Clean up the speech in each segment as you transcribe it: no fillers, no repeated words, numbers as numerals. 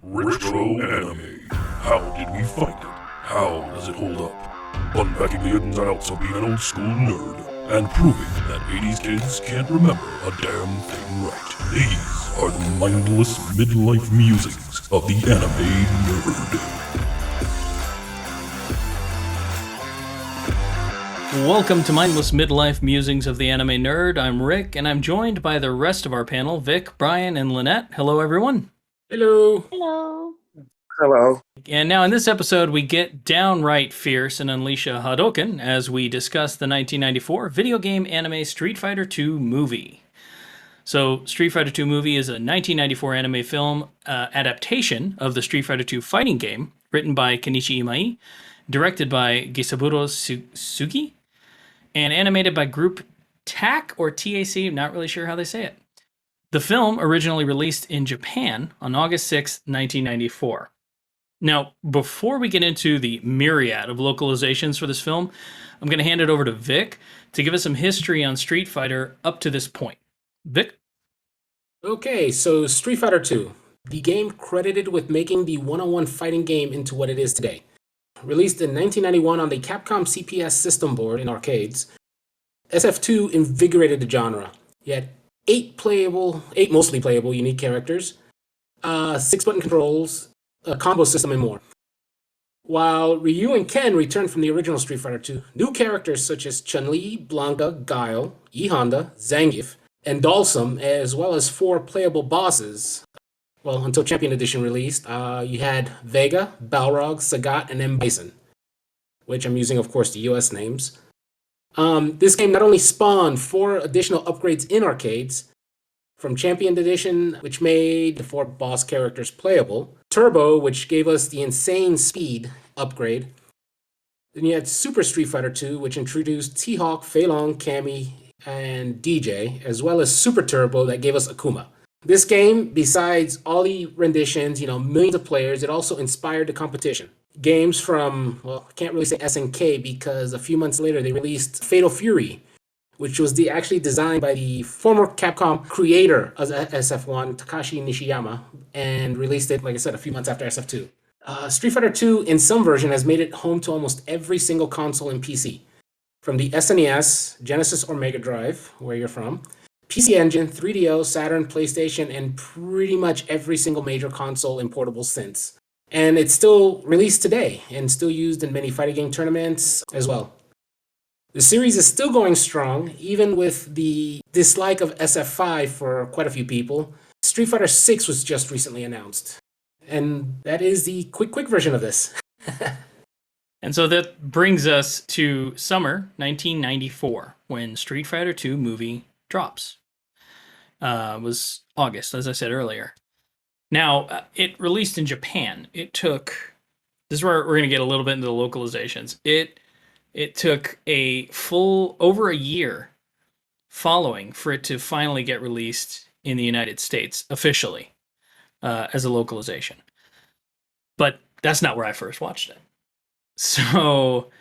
Retro anime. How did we find it? How does it hold up? Unpacking the ins and outs of being an old school nerd and proving that 80s kids can't remember a damn thing right. These are the mindless midlife musings of the anime nerd. Welcome to Mindless Midlife Musings of the Anime Nerd. I'm Rick, and I'm joined by the rest of our panel, Vic, Brian, and Lynette. Hello, everyone. Hello. Hello. Hello. And now in this episode, we get downright fierce and unleash a hadouken as we discuss the 1994 video game anime Street Fighter II movie. So, Street Fighter II movie is a 1994 anime film adaptation of the Street Fighter II fighting game, written by Kenichi Imai, directed by Gisaburo Sugi, and animated by Group TAC or TAC, I'm not really sure how they say it. The film originally released in Japan on August 6, 1994. Now, before we get into the myriad of localizations for this film, I'm going to hand it over to Vic to give us some history on Street Fighter up to this point. Vic? Okay, so Street Fighter II, the game credited with making the one-on-one fighting game into what it is today. Released in 1991 on the Capcom CPS system board in arcades, SF2 invigorated the genre. You had eight mostly playable unique characters, 6-button controls, a combo system, and more. While Ryu and Ken returned from the original Street Fighter II, new characters such as Chun-Li, Blanca, Guile, E Honda, Zangief, and Dalsum, as well as 4 playable bosses. Well, until Champion Edition released, you had Vega, Balrog, Sagat, and M. Bison, which I'm using, of course, the US names. This game not only spawned 4 additional upgrades in arcades, from Champion Edition, which made the 4 boss characters playable, Turbo, which gave us the insane speed upgrade. Then you had Super Street Fighter II, which introduced T-Hawk, Fei Long, Cammy, and DJ, as well as Super Turbo that gave us Akuma. This game, besides all the renditions, millions of players, it also inspired the competition. Games from, well, I can't really say SNK because a few months later they released Fatal Fury, which was actually designed by the former Capcom creator of SF1, Takashi Nishiyama, and released it, like I said, a few months after SF2. Street Fighter II, in some version, has made it home to almost every single console and PC. From the SNES, Genesis or Mega Drive, where you're from, PC Engine, 3DO, Saturn, PlayStation, and pretty much every single major console and portable since. And it's still released today and still used in many fighting game tournaments as well. The series is still going strong, even with the dislike of SF5 for quite a few people. Street Fighter 6 was just recently announced. And that is the quick version of this. And so that brings us to summer 1994, when Street Fighter II movie drops. Was August, as I said earlier. Now, it released in Japan. This is where we're going to get a little bit into the localizations. It took over a year following for it to finally get released in the United States officially as a localization. But that's not where I first watched it. So,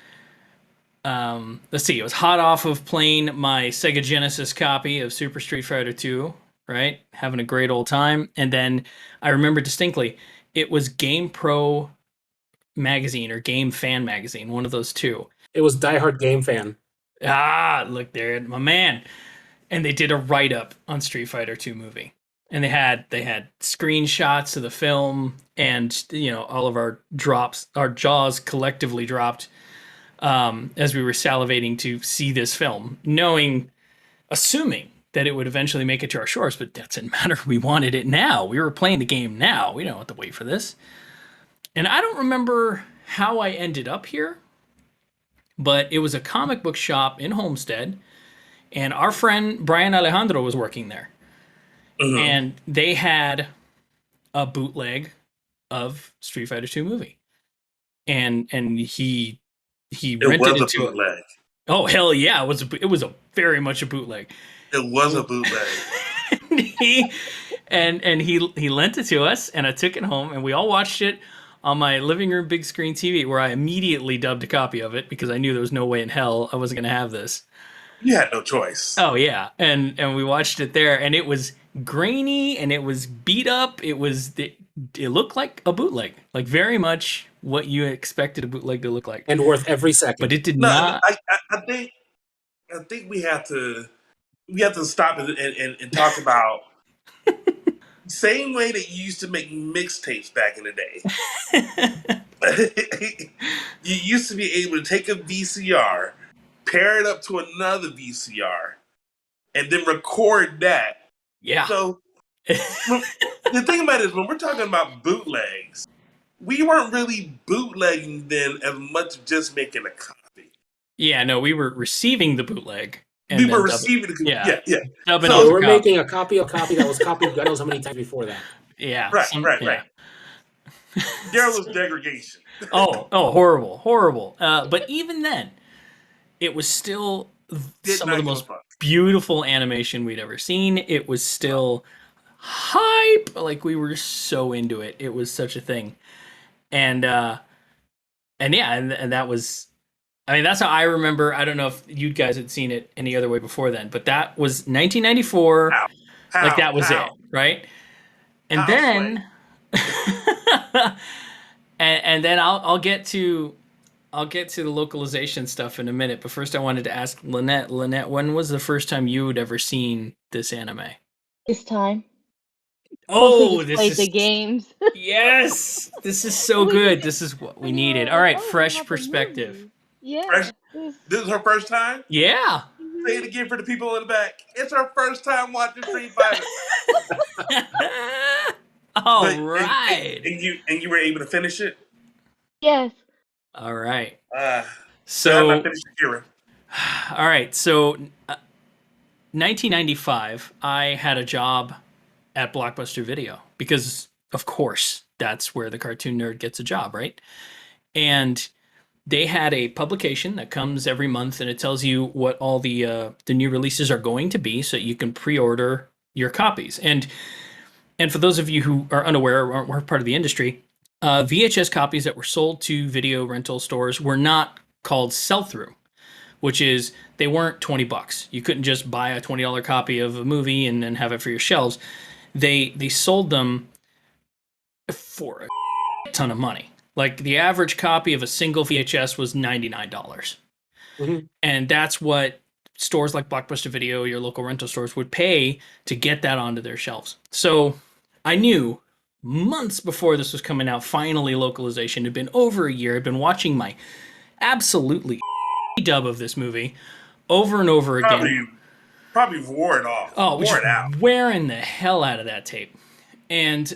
let's see. It was hot off of playing my Sega Genesis copy of Super Street Fighter II, right? Having a great old time. And then I remember distinctly, it was Game Pro magazine or Game Fan magazine, one of those two. It was Die Hard Game Fan. Ah, look there, my man. And they did a write-up on Street Fighter II movie. And they had screenshots of the film, and all of our jaws collectively dropped as we were salivating to see this film, assuming that it would eventually make it to our shores, but that didn't matter. We wanted it now. We were playing the game now. We don't have to wait for this. And I don't remember how I ended up here, but it was a comic book shop in Homestead, and our friend Brian Alejandro was working there. Mm-hmm. And they had a bootleg of Street Fighter II movie. And he rented it to bootleg. Oh hell yeah, it was a very much a bootleg. It was a bootleg. he lent it to us, and I took it home, and we all watched it on my living room big screen TV, where I immediately dubbed a copy of it because I knew there was no way in hell I wasn't going to have this. You had no choice. Oh yeah, and we watched it there, and it was grainy, and it was beat up. it looked like a bootleg, like very much what you expected a bootleg to look like, And worth every second. but it did No, not. I think we have to stop and talk about same way that you used to make mixtapes back in the day. You used to be able to take a VCR, pair it up to another VCR, and then record that. Yeah. So the thing about it is, when we're talking about bootlegs, we weren't really bootlegging then as much as just making a copy. Yeah, no, we were receiving the bootleg. And We then were receiving the yeah. yeah. Dubbing So off They a were copy. making a copy of copy that was copied God knows how many times before that. Yeah. Right. There was degradation. Oh, horrible. But even then, it was still some of the most beautiful animation we'd ever seen. It was still hype. Like, we were so into it. It was such a thing. And that was, I mean, that's how I remember. I don't know if you guys had seen it any other way before then, but that was 1994. Like, that was it, right? And then and then I'll get to the localization stuff in a minute, but first I wanted to ask Lynette. Lynette, when was the first time you had ever seen this anime? This time. Oh, this played the games. Yes, this is so good. This is what we needed. All right, fresh perspective. Yeah. This is her first time? Yeah. Say it again for the people in the back. It's her first time watching Street Fighter. All right. And you were able to finish it? Yes. All right. So I finished Akira. All right. So 1995, I had a job at Blockbuster Video because, of course, that's where the cartoon nerd gets a job, right? And they had a publication that comes every month, and it tells you what all the new releases are going to be, so you can pre-order your copies. And for those of you who are unaware or aren't part of the industry, VHS copies that were sold to video rental stores were not called sell-through, which is they weren't $20. You couldn't just buy a $20 copy of a movie and then have it for your shelves. They sold them for a ton of money. Like, the average copy of a single VHS was $99. Mm-hmm. And that's what stores like Blockbuster Video, your local rental stores, would pay to get that onto their shelves. So I knew months before this was coming out, finally localization. It had been over a year. I'd been watching my absolutely dub of this movie over and over again. Probably wore it off. Oh, wore it out. Wearing the hell out of that tape. And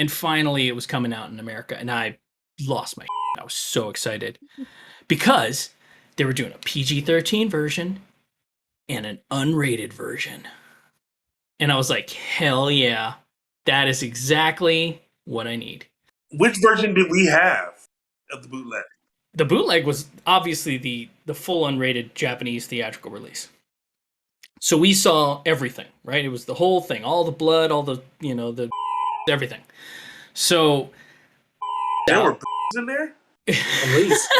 finally it was coming out in America, and I lost my shit. I was so excited because they were doing a PG-13 version and an unrated version. And I was like, hell yeah, that is exactly what I need. Which version did we have of the bootleg? The bootleg was obviously the full unrated Japanese theatrical release. So we saw everything, right? It was the whole thing, all the blood, all the, the everything. So there were in there? At least.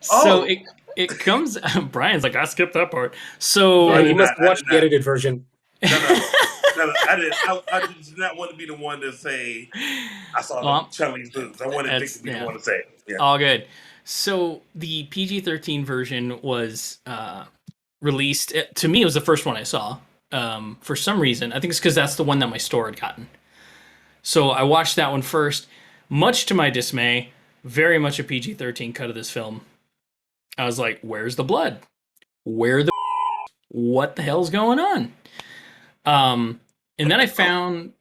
So it comes. Brian's like, I skipped that part. So you must watch the edited version. No, I didn't. I did not want to be the one to say I saw Chun-Li's boobs. I wanted Dick to be the one to say it. Yeah. All good. So the PG-13 version was released. To me, it was the first one I saw. For some reason, I think it's because that's the one that my store had gotten. So I watched that one first. Much to my dismay, very much a PG-13 cut of this film. I was like, where's the blood? What the hell's going on? And then I found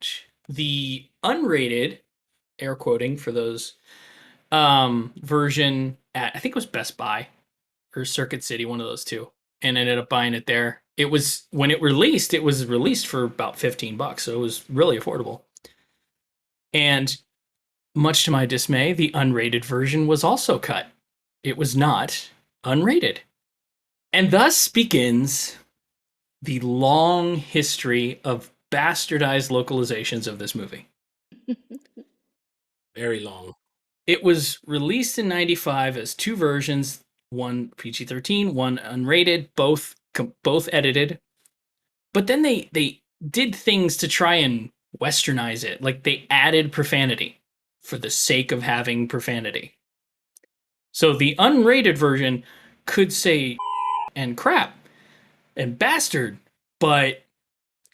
the unrated, air quoting for those, version at, I think it was Best Buy or Circuit City, one of those two, and ended up buying it there. It was, when it was released for about $15, so it was really affordable. And much to my dismay, the unrated version was also cut. It was not unrated. And thus begins the long history of bastardized localizations of this movie. Very long. It was released in 95 as two versions, one PG-13, one unrated, both edited. But then they did things to try and westernize it. Like they added profanity for the sake of having profanity. So the unrated version could say and crap and bastard, but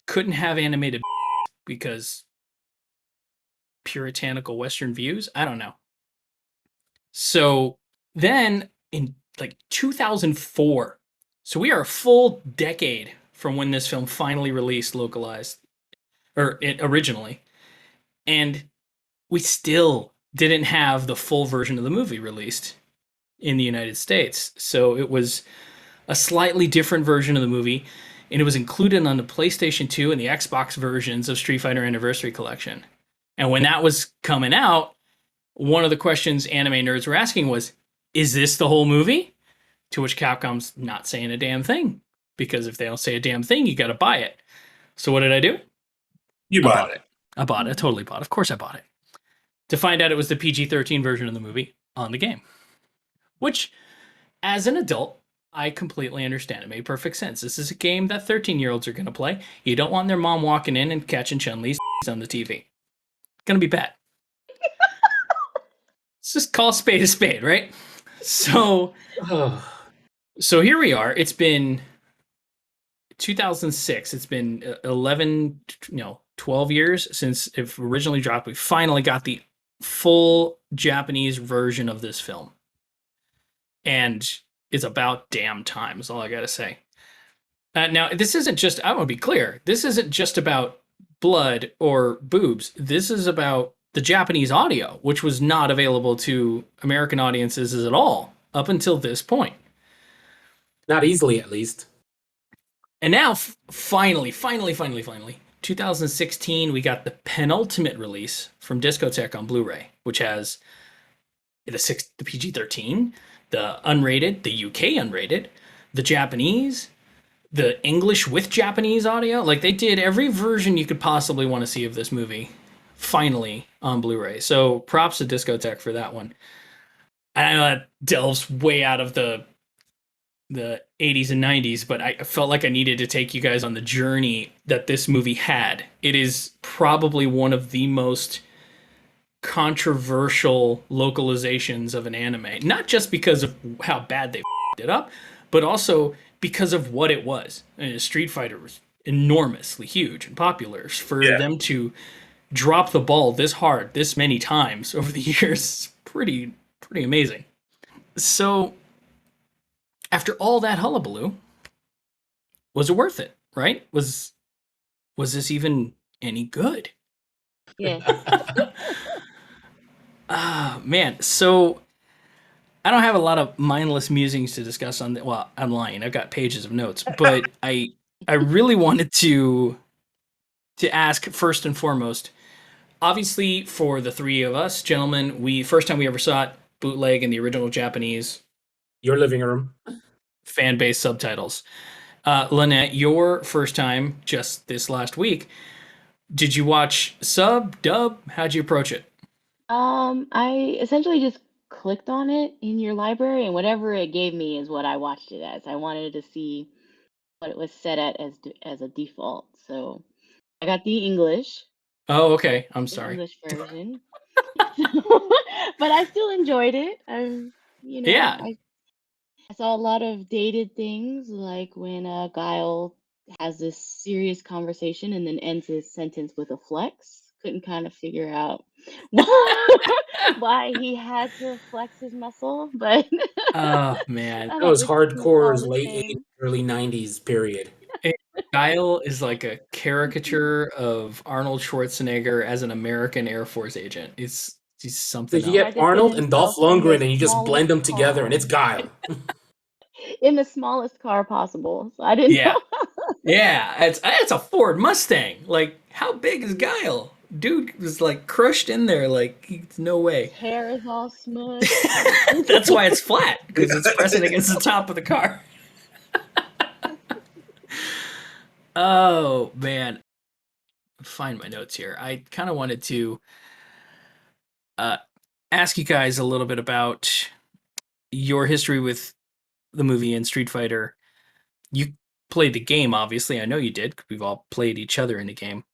couldn't have animated because puritanical Western views. I don't know. So then in like 2004, so we are a full decade from when this film finally released localized or originally, and we still didn't have the full version of the movie released in the United States. So it was a slightly different version of the movie, and it was included on the PlayStation 2 and the Xbox versions of Street Fighter Anniversary Collection. And when that was coming out, one of the questions anime nerds were asking was, is this the whole movie? To which Capcom's not saying a damn thing. Because if they don't say a damn thing, you gotta buy it. So what did I do? You bought it. I bought it. I totally bought it. Of course I bought it. To find out it was the PG-13 version of the movie on the game. Which, as an adult, I completely understand. It made perfect sense. This is a game that 13-year-olds are going to play. You don't want their mom walking in and catching Chun-Li's on the TV. Going to be bad. Let's just call a spade, right? So here we are. It's been 2006. It's been 12 years since it originally dropped. We finally got the full Japanese version of this film. And it's about damn time, is all I got to say. Now, this isn't just, I want to be clear, this isn't just about blood or boobs. This is about the Japanese audio, which was not available to American audiences at all up until this point. Not easily, at least. And now, finally, 2016, we got the penultimate release from Discotek on Blu-ray, which has the PG-13, the unrated, the UK unrated, the Japanese, the English with Japanese audio. Like, they did every version you could possibly want to see of this movie, finally, on Blu-ray. So props to Discotek for that one. I know that delves way out of the 80s and 90s, but I felt like I needed to take you guys on the journey that this movie had. It is probably one of the most controversial localizations of an anime, not just because of how bad they it up, but also because of what it was. Street Fighter was enormously huge and popular. For them to drop the ball this hard, this many times over the years, pretty amazing. So after all that hullabaloo, was it worth it? Right? Was this even any good? Yes. Man, so I don't have a lot of mindless musings to discuss on I'm lying. I've got pages of notes, but I really wanted to ask first and foremost. Obviously, for the three of us, gentlemen, first time we ever saw it, bootleg in the original Japanese. Your living room. Fan base subtitles. Lynette, your first time just this last week. Did you watch sub, dub? How'd you approach it? I essentially just clicked on it in your library, and whatever it gave me is what I watched it as. I wanted to see what it was set at as a default. So I got the English. Oh, okay. I'm sorry. English version. But I still enjoyed it. Yeah. I saw a lot of dated things, like when Guile has this serious conversation and then ends his sentence with a flex. Couldn't kind of figure out why he had to flex his muscle, but Oh, man. That was hardcore all the late same. 80s, early 90s period. Guile is like a caricature of Arnold Schwarzenegger as an American Air Force agent. He's something So you else. get Arnold and Dolph himself in the Lundgren and you just blend them smallest together car. and it's Guile. In the smallest car possible. So I didn't Yeah. know. Yeah, it's a Ford Mustang. Like, how big is Guile? Dude was like crushed in there. Like, no way. His hair is all smudged. That's why it's flat, because it's pressing against the top of the car. Oh, man. Find my notes here. I kind of wanted to ask you guys a little bit about your history with the movie and Street Fighter. You played the game, obviously. I know you did. We've all played each other in the game.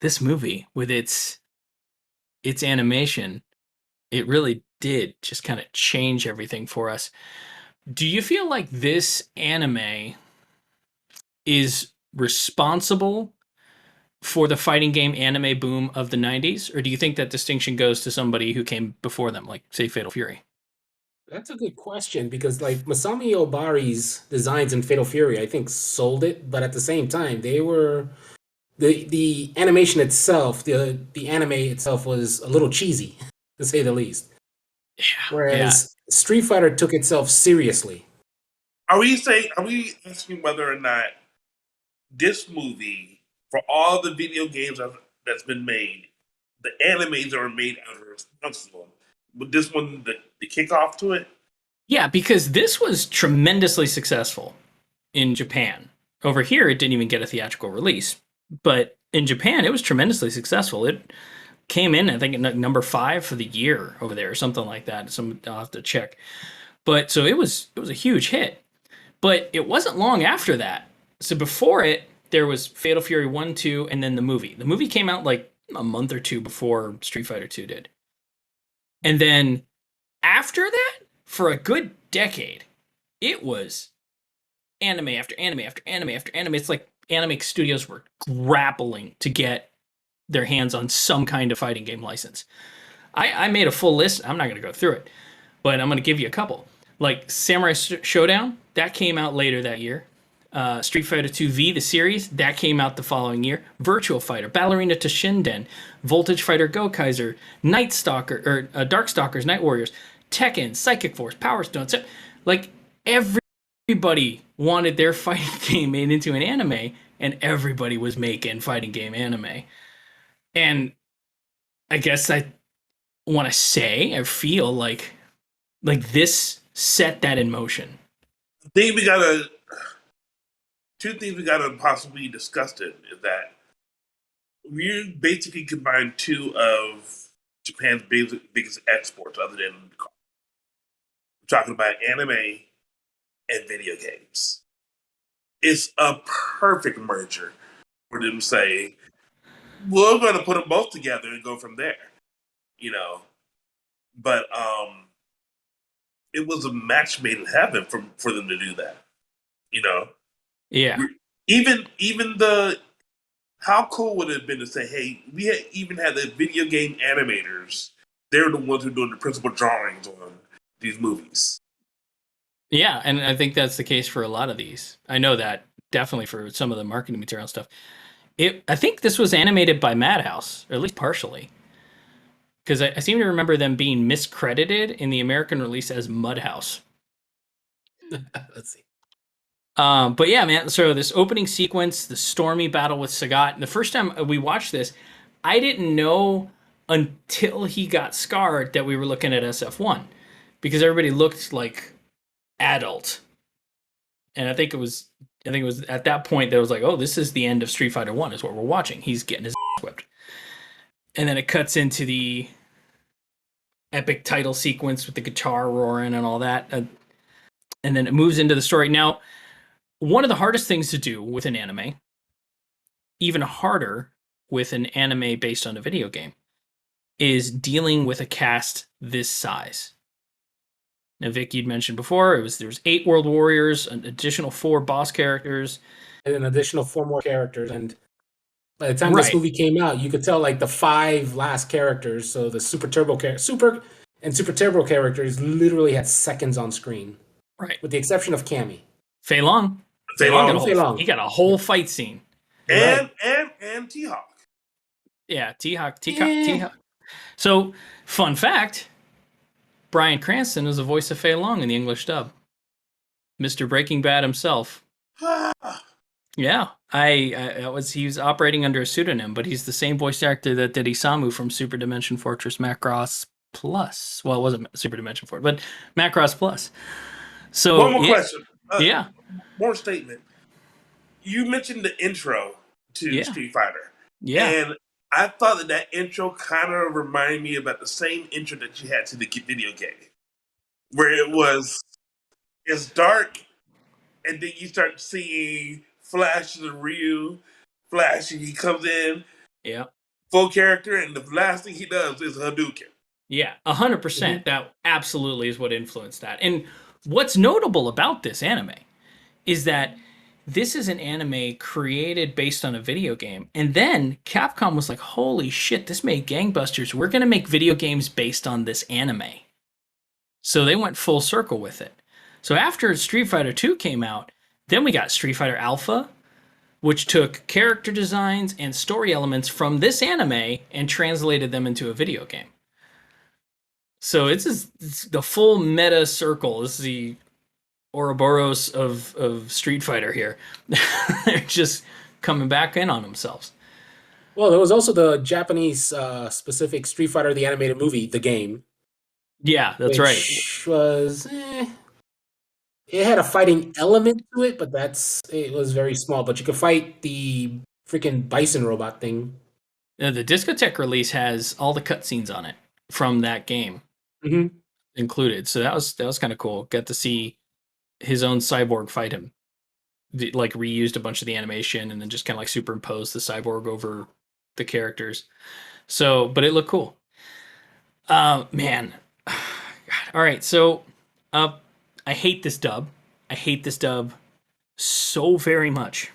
this movie with its animation, it really did just kind of change everything for us. Do you feel like this anime is responsible for the fighting game anime boom of the 90s, or do you think that distinction goes to somebody who came before them, like say Fatal Fury? That's a good question because like Masami Obari's designs in Fatal Fury, I think sold it, but at the same time, they were the animation itself, the anime itself was a little cheesy, to say the least. Yeah, Whereas Street Fighter took itself seriously. Are we asking whether or not this movie, for all the video games that's been made, the animes that were made as a responsible? Would this one the kickoff to it? yeah, because this was tremendously successful in Japan. Over here, it didn't even get a theatrical release, but in Japan, it was tremendously successful. It came in, I think, at number 5 for the year over there, or something like that. I'll have to check. But so it was a huge hit. But it wasn't long after that. So before it, there was Fatal Fury 1, 2, and then the movie. The movie came out like a month or two before Street Fighter 2 did. And then after that, for a good decade, it was anime after anime after anime after anime. It's like anime studios were grappling to get their hands on some kind of fighting game license. I made a full list. I'm not going to go through it, but I'm going to give you a couple. Like Samurai Showdown, that came out later that year. Street Fighter 2V, the series, that came out the following year. Virtual Fighter, Ballerina to Shinden, Voltage Fighter Go-Kaiser, Night Stalker, or Darkstalkers, Night Warriors, Tekken, Psychic Force, Power Stone. Like, everybody wanted their fighting game made into an anime, and everybody was making fighting game anime. And I guess I want to say, I feel like this set that in motion. I think two things we gotta possibly discuss it is that we basically combined two of Japan's biggest exports, other than we're talking about anime and video games. It's a perfect merger for them to say, we're going to put them both together and go from there, you know. But it was a match made in heaven for them to do that, you know. Yeah. Even the how cool would it have been to say, hey, even had the video game animators. They're the ones who are doing the principal drawings on these movies. Yeah, and I think that's the case for a lot of these. I know that definitely for some of the marketing material stuff. I think this was animated by Madhouse, or at least partially. Because I seem to remember them being miscredited in the American release as Mudhouse. Let's see. But yeah, man, so this opening sequence, the stormy battle with Sagat, the first time we watched this, I didn't know until he got scarred that we were looking at SF1. Because everybody looked like adult. And I think it was at that point that it was like, oh, this is the end of Street Fighter 1 is what we're watching. He's getting his ass whipped. And then it cuts into the epic title sequence with the guitar roaring and all that. And then it moves into the story. Now, one of the hardest things to do with an anime, even harder with an anime based on a video game, is dealing with a cast this size. Now, Vic, you'd mentioned before, there was 8 World Warriors, an additional 4 boss characters. And an additional 4 more characters. And by the time this movie came out, you could tell like the 5 last characters, so the Super Turbo characters literally had seconds on screen. Right. With the exception of Cammy. Fei Long. He got a whole fight scene. And T-Hawk. Yeah, T-Hawk. So, fun fact, Bryan Cranston is the voice of Fei Long in the English dub. Mr. Breaking Bad himself. Yeah, he was operating under a pseudonym, but he's the same voice actor that did Isamu from Super Dimension Fortress Macross Plus. Well, it wasn't Super Dimension Fortress, but Macross Plus. So one more question. More statement. You mentioned the intro to Street Fighter. Yeah. And I thought that intro kind of reminded me about the same intro that you had to the video game. Where it's dark, and then you start seeing Flash and Ryu. Flash, and he comes in. Yeah. full character, and the last thing he does is hadouken. Yeah, 100%. That absolutely is what influenced that. And what's notable about this anime is that this is an anime created based on a video game. And then Capcom was like, holy shit, this made gangbusters. We're going to make video games based on this anime. So they went full circle with it. So after Street Fighter 2 came out, then we got Street Fighter Alpha, which took character designs and story elements from this anime and translated them into a video game. So it's the full meta circle. This is the Ouroboros of Street Fighter here. They're just coming back in on themselves. Well, there was also the Japanese specific Street Fighter the animated movie, the game. Yeah, that's right. Which was it had a fighting element to it, but it was very small. But you could fight the freaking bison robot thing. The Discotheque release has all the cutscenes on it from that game included. So that was kind of cool. Got to see his own cyborg fight him. Like reused a bunch of the animation and then just kind of like superimposed the cyborg over the characters. So, but it looked cool. Man. God. All right, so I hate this dub. I hate this dub so very much.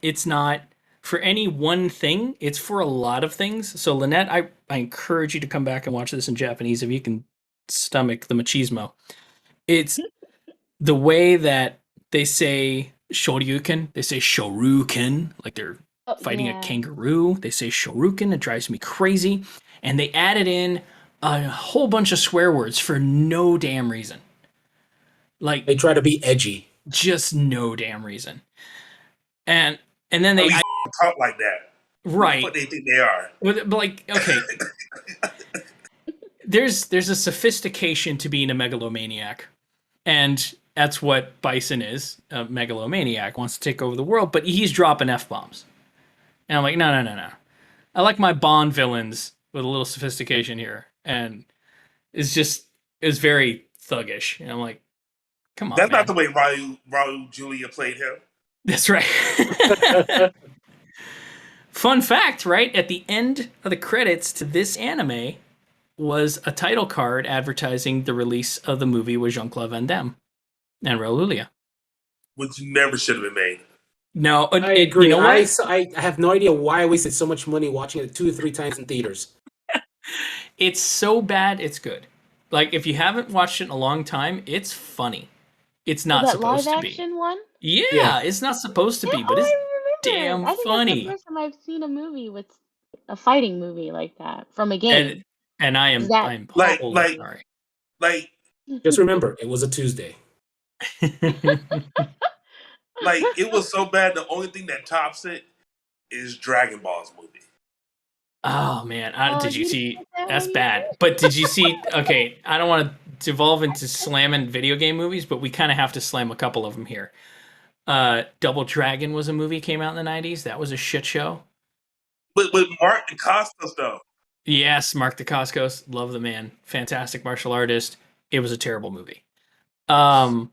It's not for any one thing. It's for a lot of things. So, Lynette, I encourage you to come back and watch this in Japanese if you can stomach the machismo. It's the way that they say shoryuken. They say shoryuken, like they're fighting a kangaroo. They say shoryuken. It drives me crazy. And they added in a whole bunch of swear words for no damn reason. Like they try to be edgy. Just no damn reason. And then they talk like that. Right. What they think they are. But like, okay. There's a sophistication to being a megalomaniac. And that's what Bison is, a megalomaniac, wants to take over the world, but he's dropping F-bombs. And I'm like, no. I like my Bond villains with a little sophistication here. And it's very thuggish. And I'm like, come on, That's man. not the way Raul Julia played him. That's right. Fun fact, right? At the end of the credits to this anime was a title card advertising the release of the movie with Jean-Claude Van Damme and Raul Julia. Which never should have been made. No, I agree. You know what? I have no idea why I wasted so much money watching it 2 or 3 times in theaters. It's so bad, it's good. Like, if you haven't watched it in a long time, it's funny. It's not supposed to be. That live action one? Yeah, it's not supposed to be, but it's damn funny. That's the first time I've seen a movie with a fighting movie like that from a game. And I'm like sorry. Like, just remember, it was a Tuesday. Like, it was so bad. The only thing that tops it is Dragon Ball's movie. Oh man, did you see? That's bad. But did you see? Okay, I don't want to devolve into slamming video game movies, but we kind of have to slam a couple of them here. Double Dragon was a movie, came out in the 90s. That was a shit show. With Mark Dacascos, though. Yes, Mark Dacascos, love the man, fantastic martial artist. It was a terrible movie. Yeah,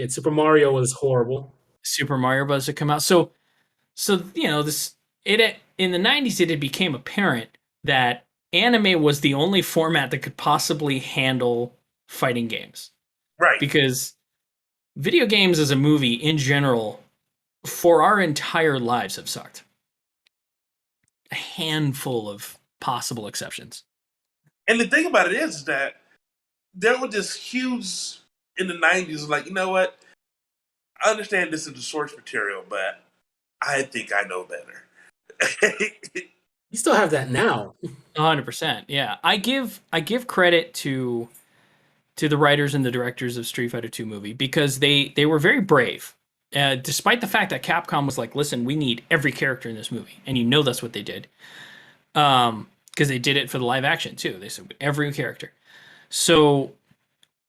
Super Mario was horrible. Super Mario Bros. Had come out, so you know this. It in the 90s, it became apparent that anime was the only format that could possibly handle fighting games. Right. Because video games as a movie in general, for our entire lives, have sucked. A handful of possible exceptions. And the thing about it is that there was this huge in the 90s, like, you know what? I understand this is the source material, but I think I know better. You still have that now. 100%. Yeah. I give credit to the writers and the directors of Street Fighter 2 movie because they were very brave. Despite the fact that Capcom was like, listen, we need every character in this movie. And you know that's what they did. Because they did it for the live action too. They said every character. So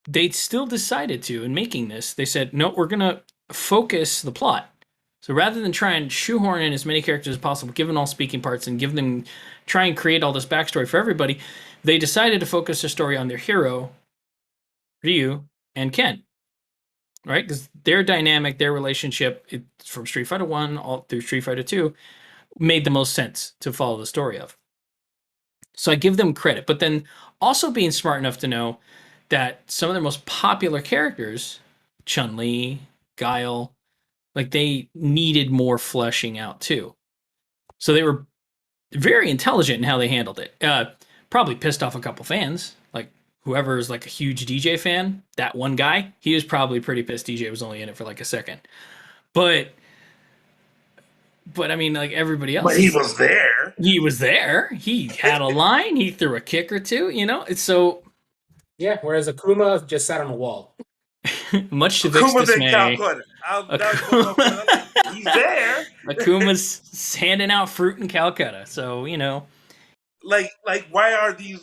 they still decided to, in making this, they said, no, we're going to focus the plot. So rather than try and shoehorn in as many characters as possible, give them all speaking parts and try and create all this backstory for everybody, they decided to focus their story on their hero, Ryu, and Ken. Right? Because their dynamic, their relationship, from Street Fighter 1 all through Street Fighter 2, made the most sense to follow the story of. So I give them credit, but then also being smart enough to know that some of their most popular characters, Chun-Li, Guile, like they needed more fleshing out too. So they were very intelligent in how they handled it. Probably pissed off a couple fans, like whoever is like a huge DJ fan. That one guy, he was probably pretty pissed. DJ was only in it for like a second, but I mean, like everybody else, But he was there. he was there. He had a line. He threw a kick or two. You know, it's so Yeah, whereas Akuma just sat on a wall. much to Vic's Akuma's in dismay. Calcutta. He's there. Akuma's handing out fruit in Calcutta, so you know. Like, why are these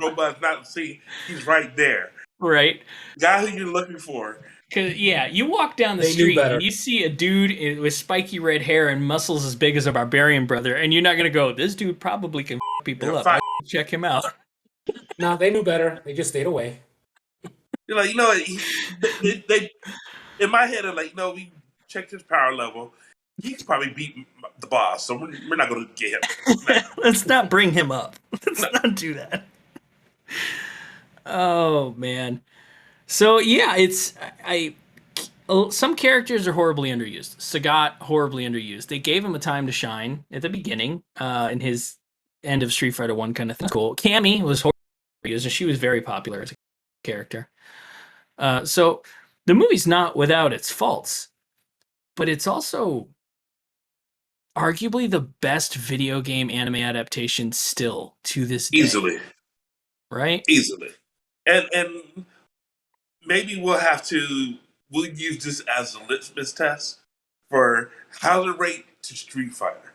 robots not seeing? He's right there. Right. Guy who you're looking for. Cause yeah, you walk down the They knew street better. and you see a dude with spiky red hair and muscles as big as a barbarian brother, and you're not gonna go, this dude probably can f people Yeah, up. fine. I should check him out. No, they knew better. They just stayed away. You're like, you know, they in my head are like, no, we checked his power level. He's probably beat the boss, so we're not going to get him. Let's not bring him up. Let's not do that. Oh man. So yeah, it's some characters are horribly underused. Sagat, horribly underused. They gave him a time to shine at the beginning, in his end of Street Fighter 1 kind of thing. Cool. Cammy was horribly underused, and she was very popular as a character. So the movie's not without its faults, but it's also arguably the best video game anime adaptation still to this day. Easily. Right? Easily. And maybe we'll use this as a litmus test for how to rate to Street Fighter.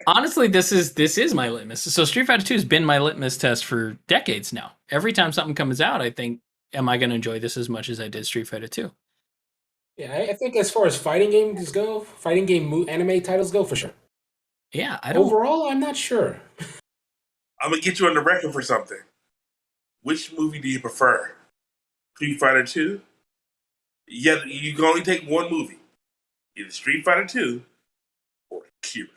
Honestly, this is my litmus. So Street Fighter 2 has been my litmus test for decades now. Every time something comes out, I think, am I going to enjoy this as much as I did Street Fighter 2? Yeah, I think as far as fighting games go, fighting game anime titles go, for sure. Yeah, I don't. Overall, I'm not sure. I'm going to get you on the record for something. Which movie do you prefer? Street Fighter 2? Yeah, you can only take one movie. Either Street Fighter 2 or Akira.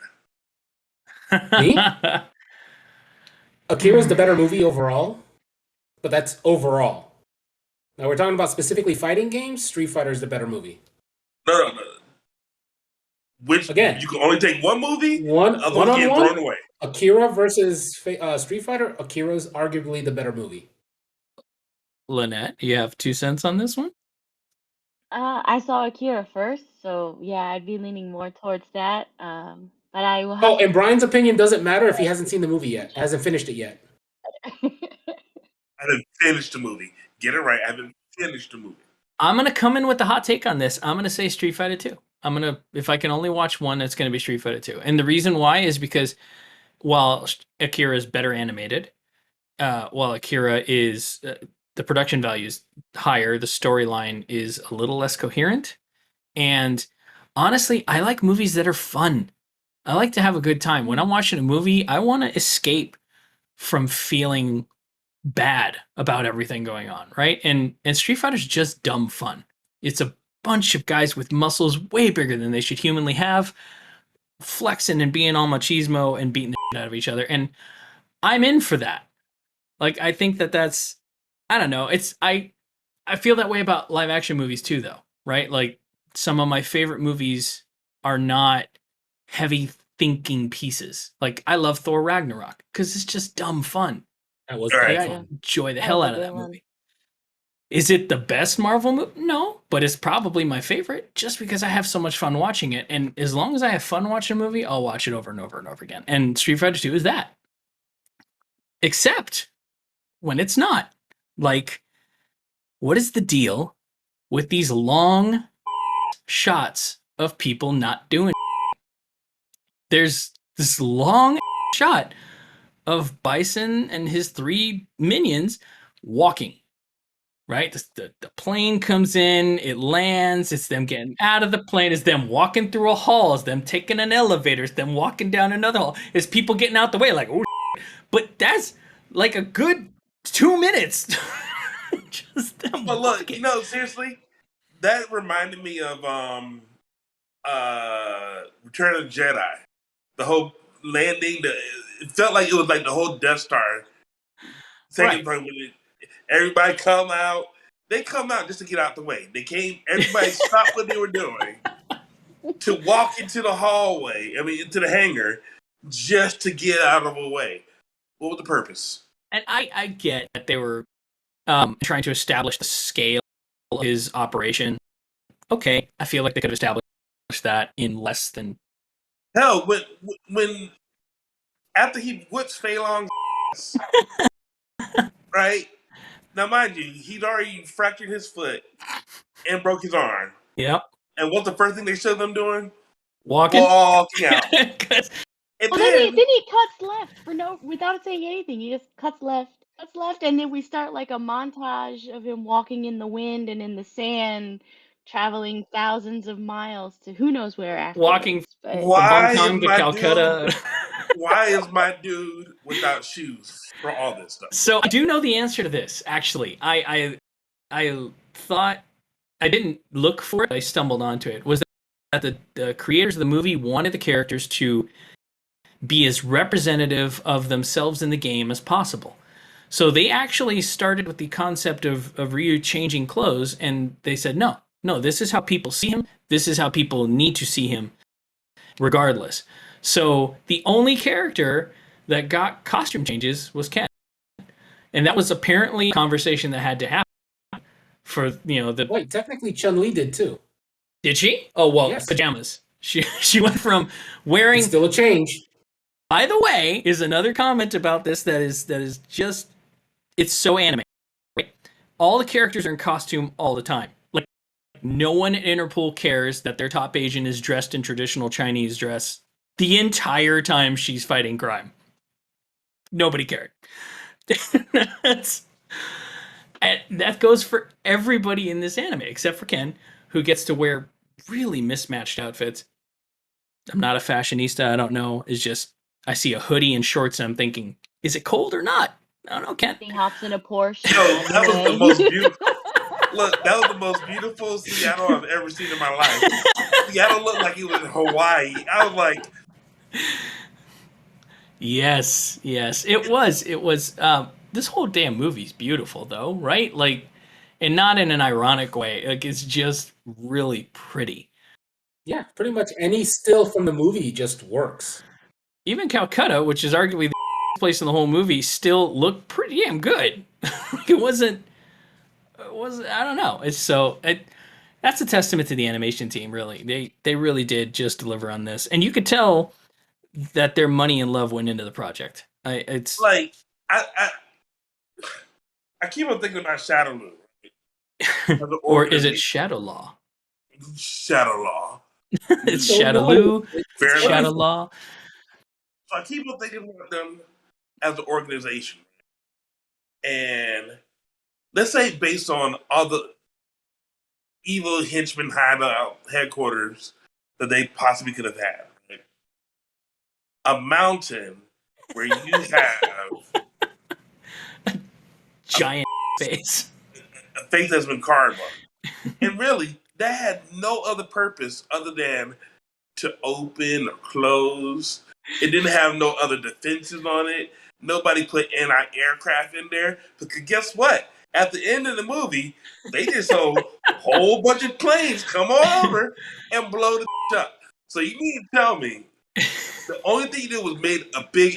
Me? Akira's the better movie overall, but that's overall. Now we're talking about specifically fighting games. Street Fighter is the better movie. No. Which Again, you can only take one movie. One Other ones get on thrown away. Akira versus Street Fighter. Akira's arguably the better movie. Lynette, you have 2 cents on this one? I saw Akira first, so yeah, I'd be leaning more towards that. But I will Oh, have and Brian's opinion doesn't matter if he hasn't seen the movie yet. Hasn't finished it yet. I haven't finished the movie. Get it right. I haven't finished the movie. I'm going to come in with the hot take on this. I'm going to say Street Fighter 2. If I can only watch one, it's going to be Street Fighter 2. And the reason why is because while Akira is better animated, while Akira is, the production value is higher, the storyline is a little less coherent. And honestly, I like movies that are fun. I like to have a good time. When I'm watching a movie, I want to escape from feeling bad about everything going on, right? And Street Fighter's just dumb fun. It's a bunch of guys with muscles way bigger than they should humanly have, flexing and being all machismo and beating the shit out of each other. And I'm in for that. Like, I think that's, I don't know. I feel that way about live action movies too, though, right? Like, some of my favorite movies are not heavy thinking pieces. Like, I love Thor Ragnarok because it's just dumb fun. That was Right. very I fun. enjoy the That hell was a out of good that one. movie. Is it the best Marvel movie? No, but it's probably my favorite just because I have so much fun watching it. And as long as I have fun watching a movie, I'll watch it over and over and over again. And Street Fighter 2 is that. Except when it's not. Like, what is the deal with these long shots of people not doing it? There's this long shot of Bison and his 3 minions walking. Right? The plane comes in, it lands, it's them getting out of the plane, it's them walking through a hall, it's them taking an elevator, it's them walking down another hall, it's people getting out the way, like, oh, but that's like a good 2 minutes. Just them But look, walking. seriously, that reminded me of Return of the Jedi. The whole landing, it felt like it was like the whole Death Star. Second part, everybody come out. They come out just to get out the way. They came. Everybody stopped what they were doing to walk into the hallway. I mean, into the hangar, just to get out of the way. What was the purpose? And I get that they were trying to establish the scale of his operation. Okay, I feel like they could have established that in less than. Hell, when after he whips Fei Long's ass, right? Now, mind you, he'd already fractured his foot and broke his arm. Yep. And what's the first thing they showed them doing? Walking out. And then he cuts left without saying anything. He just cuts left, and then we start like a montage of him walking in the wind and in the sand, traveling thousands of miles to who knows where afterwards. Walking But from Hong Kong to Calcutta. Why is my dude without shoes for all this stuff? So I do know the answer to this. Actually, I thought I didn't look for it. I stumbled onto it. Was that the creators of the movie wanted the characters to be as representative of themselves in the game as possible. So they actually started with the concept of Ryu changing clothes, and they said, no, this is how people see him. This is how people need to see him, regardless. So the only character that got costume changes was Ken. And that was apparently a conversation that had to happen for, the... Wait, technically Chun-Li did too. Did she? Oh, well, yes. Pajamas. She went from wearing... It's still a change. By the way, is another comment about this that is just... It's so anime. Right? All the characters are in costume all the time. Like, no one at Interpol cares that their top agent is dressed in traditional Chinese dress the entire time she's fighting crime. Nobody cared. That goes for everybody in this anime, except for Ken, who gets to wear really mismatched outfits. I'm not a fashionista. I don't know. It's just, I see a hoodie and shorts and I'm thinking, is it cold or not? I don't know, Ken. He hops in a Porsche. Yo, that was the most beautiful. Look, that was the most beautiful Seattle I've ever seen in my life. Seattle looked like it was in Hawaii. I was like, yes, it was. This whole damn movie's beautiful, though, right? Like, and not in an ironic way. Like, it's just really pretty. Yeah, pretty much any still from the movie just works. Even Calcutta, which is arguably the place in the whole movie, still looked pretty damn good. It wasn't. I don't know. That's a testament to the animation team. Really, they really did just deliver on this, and you could tell that their money and love went into the project. It's like I keep on thinking about Shadowloo. Or is it Shadow Law? Shadow Law. It's Shadowloo. Shadow Law. So I keep on thinking about them as an organization. And let's say based on all the evil henchmen hideout headquarters that they possibly could have had. Right? A mountain where you have giant face. A face that's been carved on. And really, that had no other purpose other than to open or close. It didn't have no other defenses on it. Nobody put anti-aircraft in there. Because guess what? At the end of the movie, they just saw a whole bunch of planes come on over and blow the up. So you need to tell me the only thing you did was made a big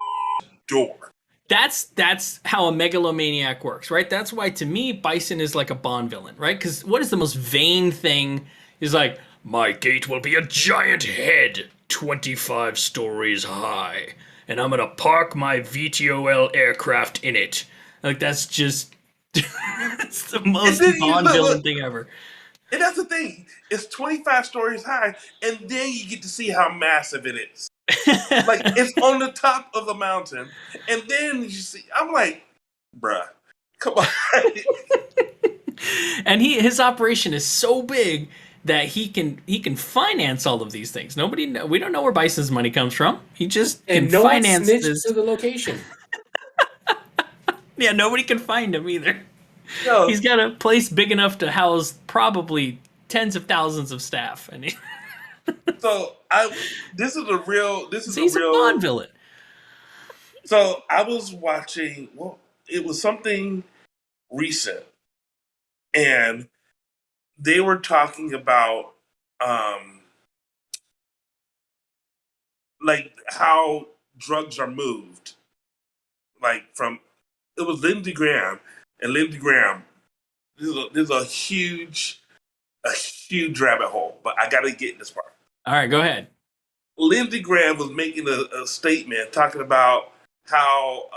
door. That's how a megalomaniac works, right? That's why, to me, Bison is like a Bond villain, right? Because what is the most vain thing? Is like, my gate will be a giant head, 25 stories high, and I'm gonna park my VTOL aircraft in it. Like, that's just... it's the most Bond villain thing ever. And that's the thing. It's 25 stories high, and then you get to see how massive it is. Like, it's on the top of the mountain, and then you see, I'm like, bruh, come on. And his operation is so big that he can finance all of these things. We don't know where Bison's money comes from. He just can finance this to the location. Yeah, nobody can find him either. No. He's got a place big enough to house probably tens of thousands of staff, and So this is a real. This is So a he's a Bond real. villain. So I was watching. Well, it was something recent, and they were talking about um, like how drugs are moved, like from. It was Lindsey Graham, and Lindsey Graham. There's a huge rabbit hole, but I got to get in this part. All right, go ahead. Lindsey Graham was making a statement talking about how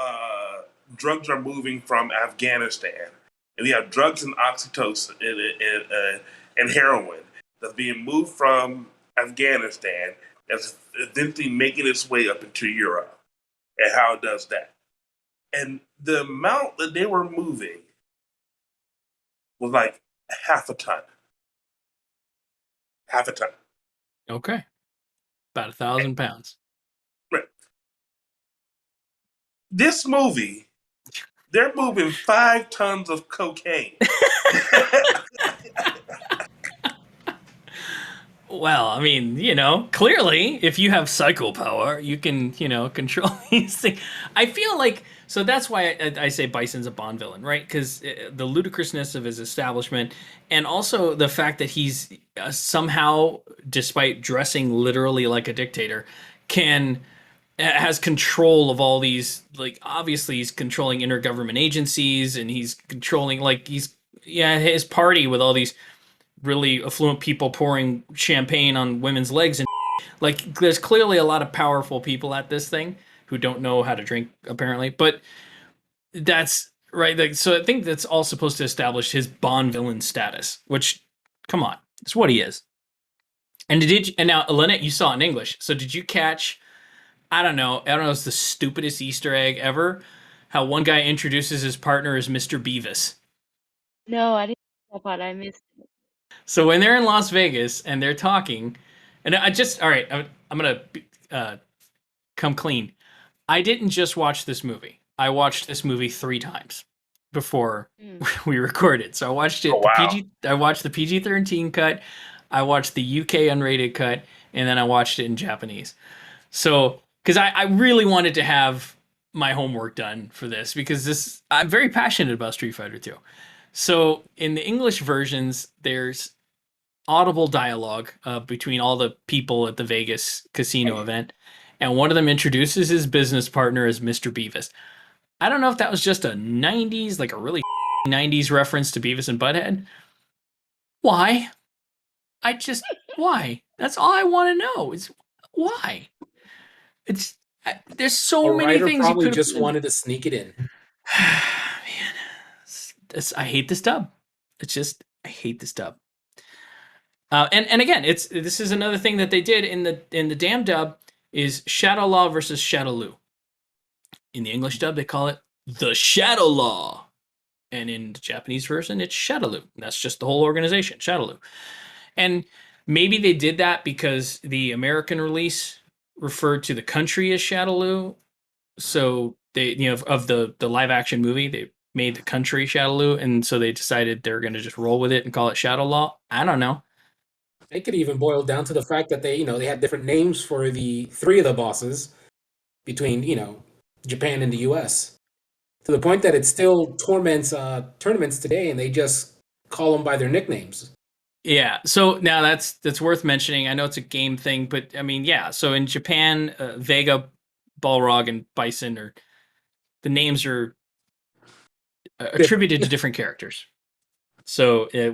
drugs are moving from Afghanistan, and we have drugs and oxytocin and heroin that's being moved from Afghanistan that's eventually making its way up into Europe, and how it does that. And the amount that they were moving was like half a ton, half a ton. Okay. About 1,000 pounds. Right. This movie, they're moving 5 tons of cocaine. Well, I mean, clearly, if you have psycho power, you can, control these things. I feel like, so that's why I say Bison's a Bond villain, right? Because the ludicrousness of his establishment, and also the fact that he's somehow, despite dressing literally like a dictator, has control of all these, like, obviously he's controlling intergovernment agencies, and he's controlling, like, his party with all these really affluent people pouring champagne on women's legs, and like there's clearly a lot of powerful people at this thing who don't know how to drink apparently, but that's right. Like, so I think that's all supposed to establish his Bond villain status, which, come on, it's what he is. And now Lynette, you saw it in English, so did you catch, I don't know, it's the stupidest Easter egg ever, how one guy introduces his partner as Mr. Beavis. No, I didn't see that part. I missed it. So when they're in Las Vegas and they're talking, and all right, I'm gonna come clean. I didn't just watch this movie. I watched this movie 3 times before we recorded. So I watched it Oh, wow. I watched the PG-13 cut, I watched the UK unrated cut, and then I watched it in Japanese. So because I really wanted to have my homework done for this, because I'm very passionate about Street Fighter 2. So in the English versions, there's audible dialogue between all the people at the Vegas casino event, and one of them introduces his business partner as Mr. Beavis. I don't know if that was just a 90s, like a really 90s reference to Beavis and Butthead. Why? Why? That's all I want to know. Is why? There's so A many writer things you probably could have just wanted to sneak it in. Man, I hate this dub. I hate this dub. And again, this is another thing that they did in the damn dub is Shadow Law versus Shadow Lu. In the English dub, they call it the Shadow Law, and in the Japanese version, it's Shadow Lu. That's just the whole organization, Shadow Lu. And maybe they did that because the American release referred to the country as Shadow Lu, so they, of the live action movie, they made the country Shadow Lu, and so they decided they're going to just roll with it and call it Shadow Law. I don't know. It could even boil down to the fact that they had different names for the 3 of the bosses between, Japan and the US. To the point that it still torments tournaments today, and they just call them by their nicknames. Yeah, so now that's worth mentioning. I know it's a game thing, but I mean, yeah. So in Japan, Vega, Balrog, and Bison the names are attributed to different characters. So a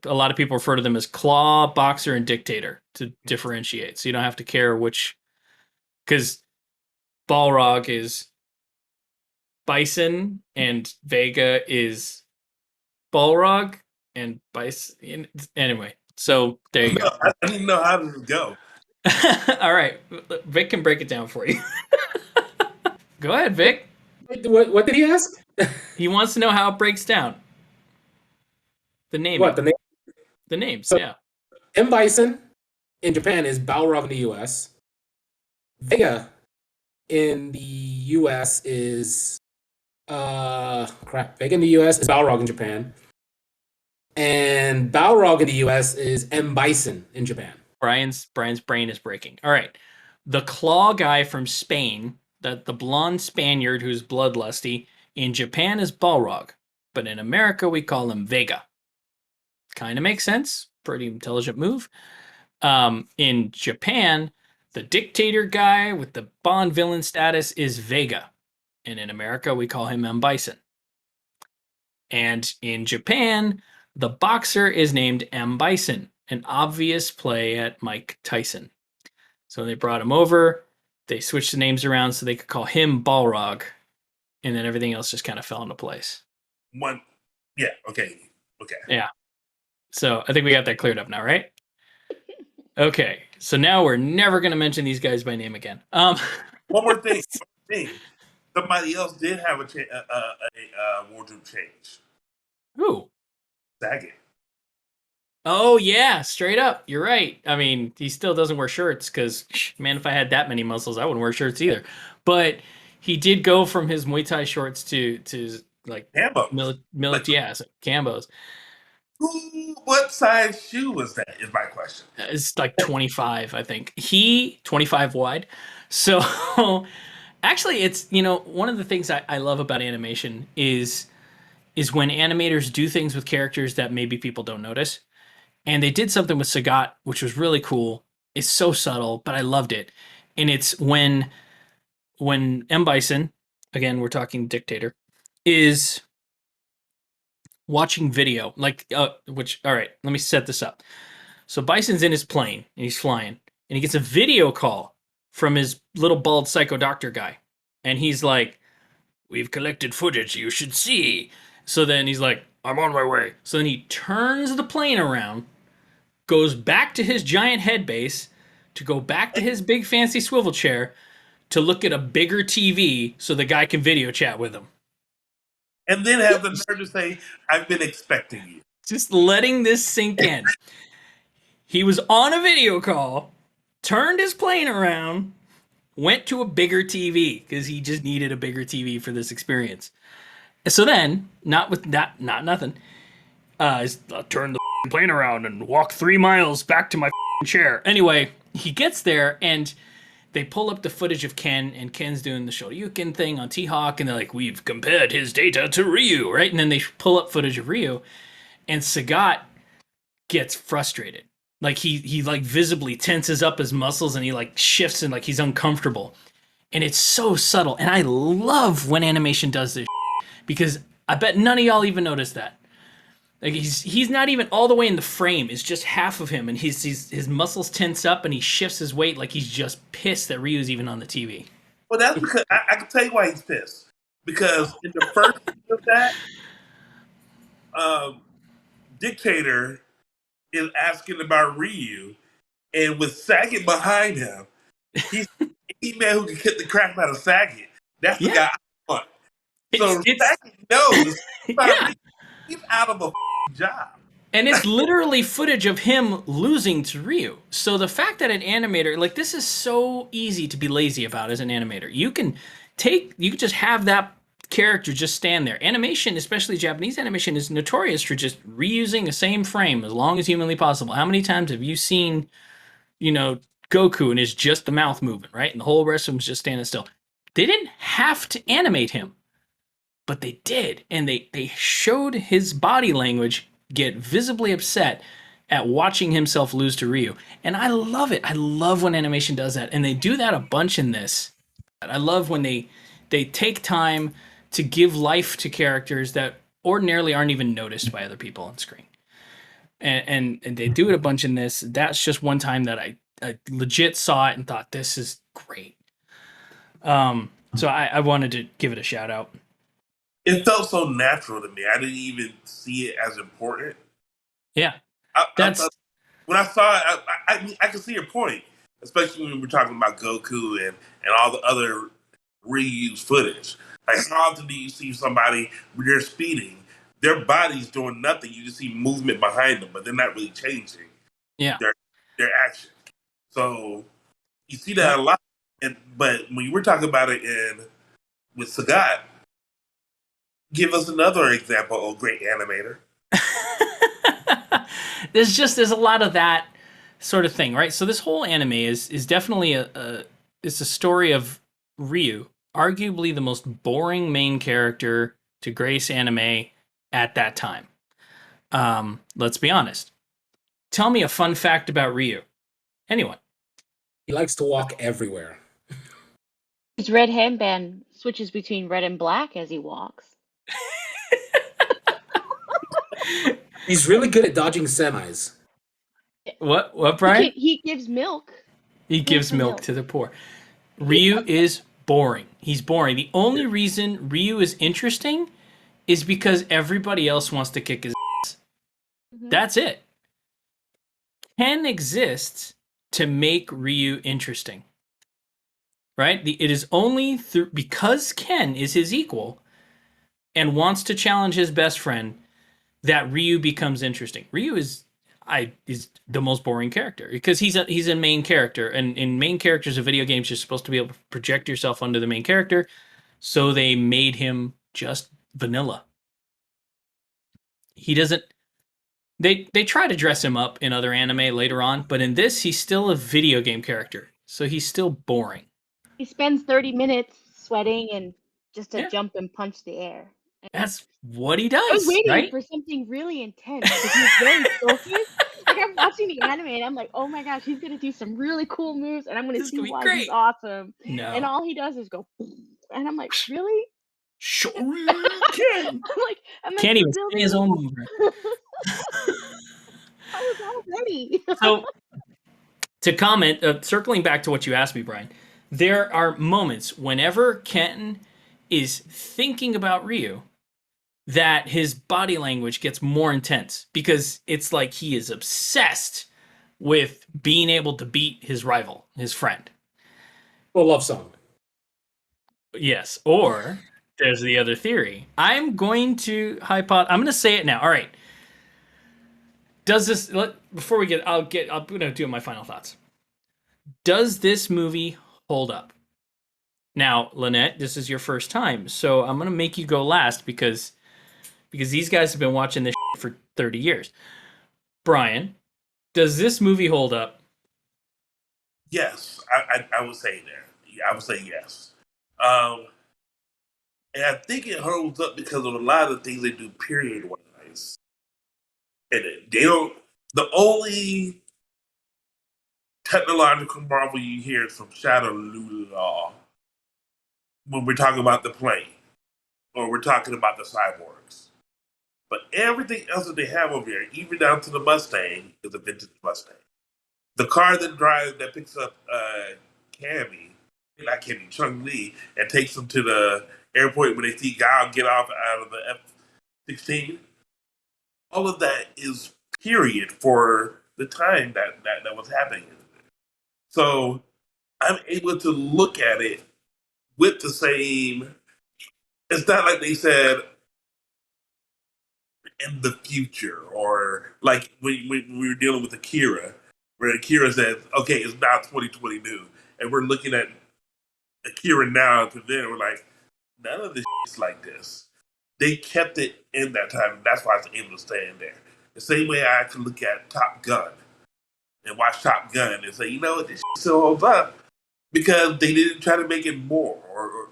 lot of people refer to them as Claw, Boxer, and Dictator to differentiate. So you don't have to care which, because Balrog is Bison and Vega is Balrog and Bison. Anyway, so there you go. I didn't know how to go. All right, Vic can break it down for you. Go ahead, Vic. What did he ask? He wants to know how it breaks down. The naming. What, the name? The names, So, yeah. M. Bison in Japan is Balrog in the US. Vega in the US is Vega in the US is Balrog in Japan. And Balrog in the US is M. Bison in Japan. Brian's brain is breaking. All right. The claw guy from Spain, the blonde Spaniard who's bloodlusty, in Japan is Balrog, but in America we call him Vega. Kind of makes sense. Pretty intelligent move. In Japan, the dictator guy with the Bond villain status is Vega, and in America we call him M. Bison. And in Japan, the boxer is named M. Bison, an obvious play at Mike Tyson. So they brought him over, they switched the names around so they could call him Balrog, and then everything else just kind of fell into place. Okay. Yeah. So I think we got that cleared up now, right? Okay. So now we're never going to mention these guys by name again. One more thing. Somebody else did have a wardrobe change. Who? Saget. Oh, yeah. Straight up. You're right. I mean, he still doesn't wear shirts because, man, if I had that many muscles, I wouldn't wear shirts either. But he did go from his Muay Thai shorts to like Cambos. Cambos. What size shoe was that? Is my question. It's like 25, I think. 25 wide. So actually, it's, one of the things I love about animation is when animators do things with characters that maybe people don't notice. And they did something with Sagat, which was really cool. It's so subtle, but I loved it. And it's when M. Bison, again, we're talking dictator, is watching video, all right, let me set this up. So Bison's in his plane and he's flying and he gets a video call from his little bald psycho doctor guy. And he's like, "We've collected footage you should see." So then he's like, "I'm on my way." So then he turns the plane around, goes back to his giant head base to go back to his big fancy swivel chair to look at a bigger TV so the guy can video chat with him. And then have the nerve to say, "I've been expecting you." Just letting this sink in. He was on a video call, turned his plane around, went to a bigger TV because he just needed a bigger TV for this experience. So then, not nothing. Turn the plane around and walk 3 miles back to my chair. Anyway, he gets there and they pull up the footage of Ken, and Ken's doing the Shoryuken thing on T-Hawk, and they're like, "We've compared his data to Ryu," right? And then they pull up footage of Ryu, and Sagat gets frustrated. Like he like visibly tenses up his muscles and he like shifts and like he's uncomfortable. And it's so subtle. And I love when animation does this because I bet none of y'all even noticed that. Like he's not even all the way in the frame. It's just half of him, and his muscles tense up, and he shifts his weight like he's just pissed that Ryu's even on the TV. Well, that's because I can tell you why he's pissed. Because in the first of that, Dictator is asking about Ryu, and with Saget behind him, he's any man who can hit the crap out of Saget. That's the guy I want. So Saget knows he's out of a job. And it's literally footage of him losing to Ryu. So the fact that an animator, like, this is so easy to be lazy about as an animator. You can just have that character just stand there. Animation, especially Japanese animation, is notorious for just reusing the same frame as long as humanly possible. How many times have you seen, Goku and it's just the mouth moving, right? And the whole rest of him's just standing still. They didn't have to animate him, but they did. And they showed his body language get visibly upset at watching himself lose to Ryu. And I love it. I love when animation does that. And they do that a bunch in this. I love when they take time to give life to characters that ordinarily aren't even noticed by other people on screen. And they do it a bunch in this. That's just one time that I legit saw it and thought, this is great. So I wanted to give it a shout out. It felt so natural to me. I didn't even see it as important. Yeah. When I saw it, I can see your point, especially when we're talking about Goku and all the other reused footage. Like, how often do you see somebody when they're speeding, their body's doing nothing? You just see movement behind them, but they're not really changing their action. So you see that a lot. But when you were talking about it with Sagat, give us another example of a great animator. There's a lot of that sort of thing, right? So this whole anime is definitely it's a story of Ryu, arguably the most boring main character to grace anime at that time. Let's be honest. Tell me a fun fact about Ryu. Anyone? He likes to walk everywhere. His red headband switches between red and black as he walks. He's really good at dodging semis. What, Brian? He gives milk. He gives milk to the poor. Ryu is boring. He's boring. The only reason Ryu is interesting is because everybody else wants to kick his ass. That's it. Ken exists to make Ryu interesting. Right? It is only because Ken is his equal and wants to challenge his best friend that Ryu becomes interesting. Ryu is the most boring character because he's a main character, and in main characters of video games you're supposed to be able to project yourself onto the main character, so they made him just vanilla. He doesn't. They try to dress him up in other anime later on, but in this he's still a video game character, so he's still boring. He spends 30 minutes sweating and just to jump and punch the air. That's what he does. I was waiting right? for something really intense because he's very focused. Like I'm watching the anime and I'm like, oh my gosh, he's gonna do some really cool moves and I'm gonna see why he's awesome. No. And all he does is go, and I'm like, really? Sure. I'm like, Can't even say his own move. I was all ready. So, to comment, circling back to what you asked me, Brian, there are moments whenever Ken is thinking about Ryu that his body language gets more intense because it's like he is obsessed with being able to beat his rival, his friend. Well, love song. Yes, or there's the other theory. I'm going to say it now. All right. Does this before we get I'm going to do my final thoughts. Does this movie hold up? Now, Lynette, this is your first time, so I'm going to make you go last because these guys have been watching this for 30 years. Brian, does this movie hold up? Yes, I would say there. I would say yes. And I think it holds up because of a lot of the things they do period-wise. And they don't. The only technological marvel you hear is from Shadow Law when we're talking about the plane or we're talking about the cyborgs. But everything else that they have over here, even down to the Mustang, is a vintage Mustang. The car that picks up Chung-Li, and takes them to the airport when they see Gao get off out of the F-16. All of that is period for the time that was happening. So I'm able to look at it with the same. It's not like they said in the future, or like when we were dealing with Akira, where Akira says, "Okay, it's now 2022," and we're looking at Akira now to then we're like, none of this is like this. They kept it in that time, and that's why I was able to stay in there. The same way I could look at Top Gun and watch Top Gun and say, you know what, this still holds up because they didn't try to make it more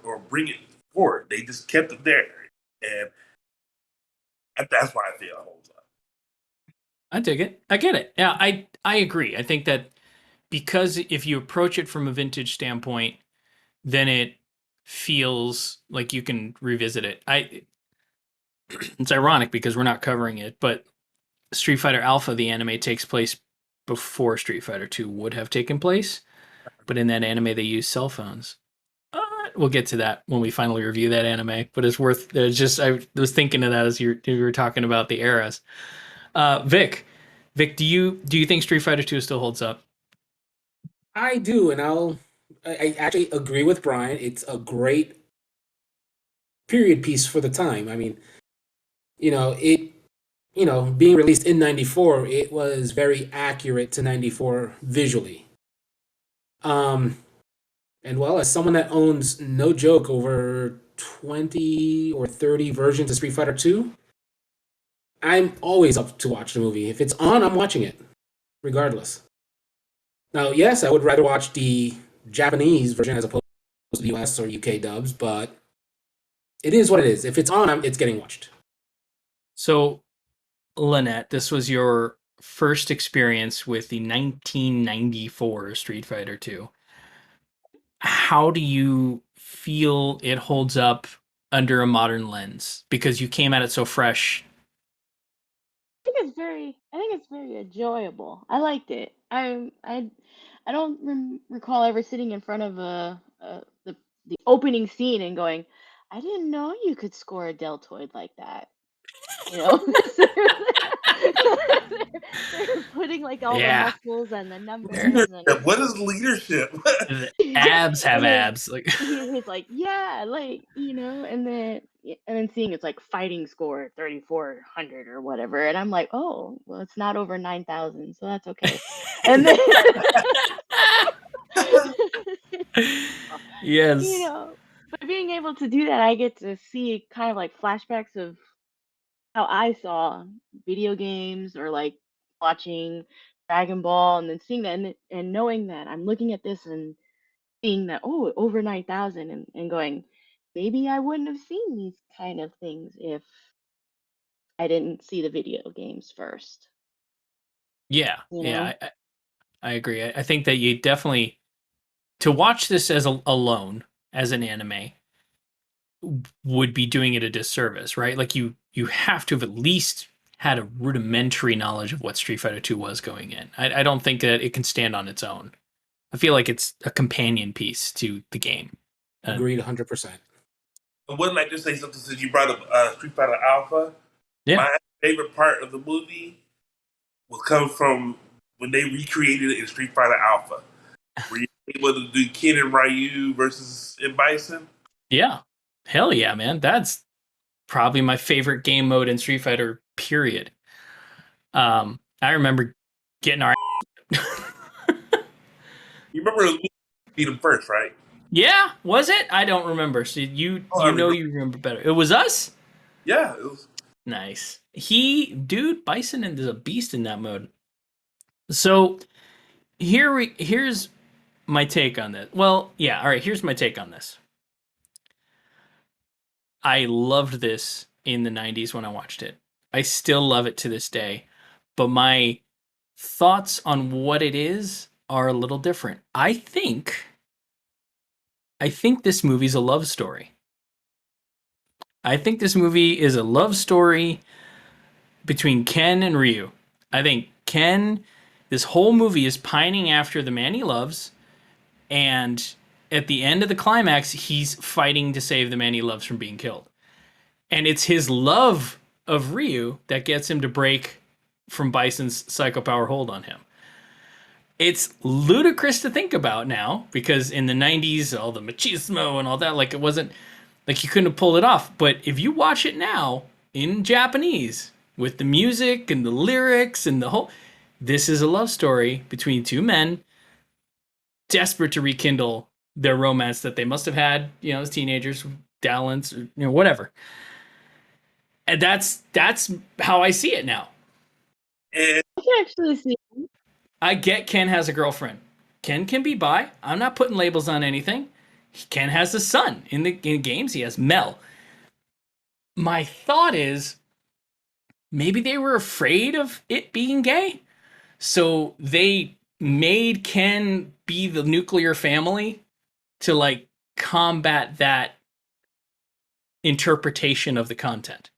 or bring it forward. They just kept it there, and that's why I feel it holds up. I dig it. I get it. Yeah, I agree. I think that because if you approach it from a vintage standpoint, then it feels like you can revisit it. It's ironic because we're not covering it, but Street Fighter Alpha, the anime, takes place before Street Fighter 2 would have taken place, but in that anime they use cell phones. We'll get to that when we finally review that anime, but it's worth. I was thinking of that as you were talking about the eras. Vic, do you think Street Fighter 2 still holds up? I do, and I actually agree with Brian. It's a great period piece for the time. I mean, being released in 94, it was very accurate to 94 visually. And well, as someone that owns, no joke, over 20 or 30 versions of Street Fighter 2, I'm always up to watch the movie. If it's on, I'm watching it, regardless. Now, yes, I would rather watch the Japanese version as opposed to the US or UK dubs, but it is what it is. If it's on, it's getting watched. So, Lynette, this was your first experience with the 1994 Street Fighter 2. How do you feel it holds up under a modern lens? Because you came at it so fresh. I think it's very enjoyable. I liked it. I don't recall ever sitting in front of the opening scene and going, I didn't know you could score a deltoid like that. You know, they're putting like all the Yeah. muscles and the numbers and Leadership. What is leadership? The abs have And then abs. Like, he's like, yeah, like, and then seeing it's like fighting score 3,400 or whatever, and I'm like, oh, well, it's not over 9,000, so that's okay. And then yes. but being able to do that, I get to see kind of like flashbacks of how I saw video games or like watching Dragon Ball, and then seeing that and knowing that I'm looking at this and seeing that, oh, over 9,000, and going, maybe I wouldn't have seen these kind of things if I didn't see the video games first. Yeah. You Yeah. know? I agree. I think that you definitely, to watch this as alone as an anime would be doing it a disservice, right? Like you have to have at least had a rudimentary knowledge of what Street Fighter 2 was going in. I don't think that it can stand on its own. I feel like it's a companion piece to the game. Agreed 100%. I would like to say something since you brought up Street Fighter Alpha. Yeah. My favorite part of the movie will come from when they recreated it in Street Fighter Alpha. Were you able to do Ken and Ryu versus M. Bison? Yeah. Hell yeah, man. That's probably my favorite game mode in Street Fighter, period. I remember getting our You remember beat him first, right? Yeah, was it? I don't remember. So you remember better. It was us? Yeah, it was. Nice. Dude, Bison is a beast in that mode. So here's my take on this. Well, yeah, all right, here's my take on this. I loved this in the 90s when I watched it. I still love it to this day, but my thoughts on what it is are a little different. I think this movie's a love story. I think this movie is a love story between Ken and Ryu. I think Ken, this whole movie is pining after the man he loves, and at the end of the climax, he's fighting to save the man he loves from being killed. And it's his love of Ryu that gets him to break from Bison's psycho power hold on him. It's ludicrous to think about now, because in the 90s, all the machismo and all that, like, it wasn't, like, you couldn't have pulled it off. But if you watch it now in Japanese, with the music and the lyrics and the whole, this is a love story between two men desperate to rekindle their romance that they must have had, as teenagers, dalliance, or, whatever. And that's how I see it now. And I can actually see. I get Ken has a girlfriend. Ken can be bi. I'm not putting labels on anything. Ken has a son. In games, he has Mel. My thought is, maybe they were afraid of it being gay, so they made Ken be the nuclear family to, like, combat that interpretation of the content.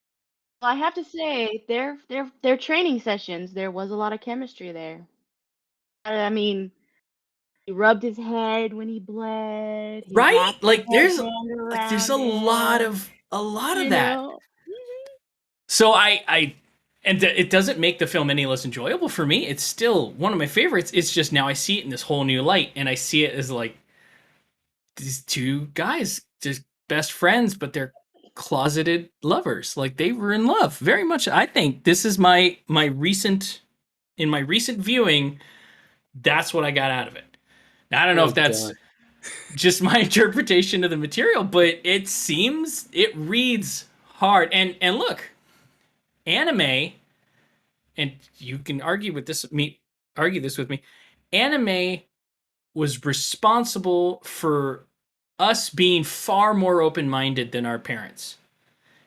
Well, I have to say, their training sessions, there was a lot of chemistry there. I mean, he rubbed his head when he bled. He Right? wrapped his Like, there's headband a around lot him, of you that. know? So it doesn't make the film any less enjoyable for me. It's still one of my favorites. It's just now I see it in this whole new light, and I see it as, like, these two guys, just best friends, but they're closeted lovers. Like, they were in love very much. I think this is my recent viewing. That's what I got out of it. Now, I don't know if that's just my interpretation of the material, but it reads hard. And look, anime, and you can argue this with me, anime was responsible for us being far more open-minded than our parents.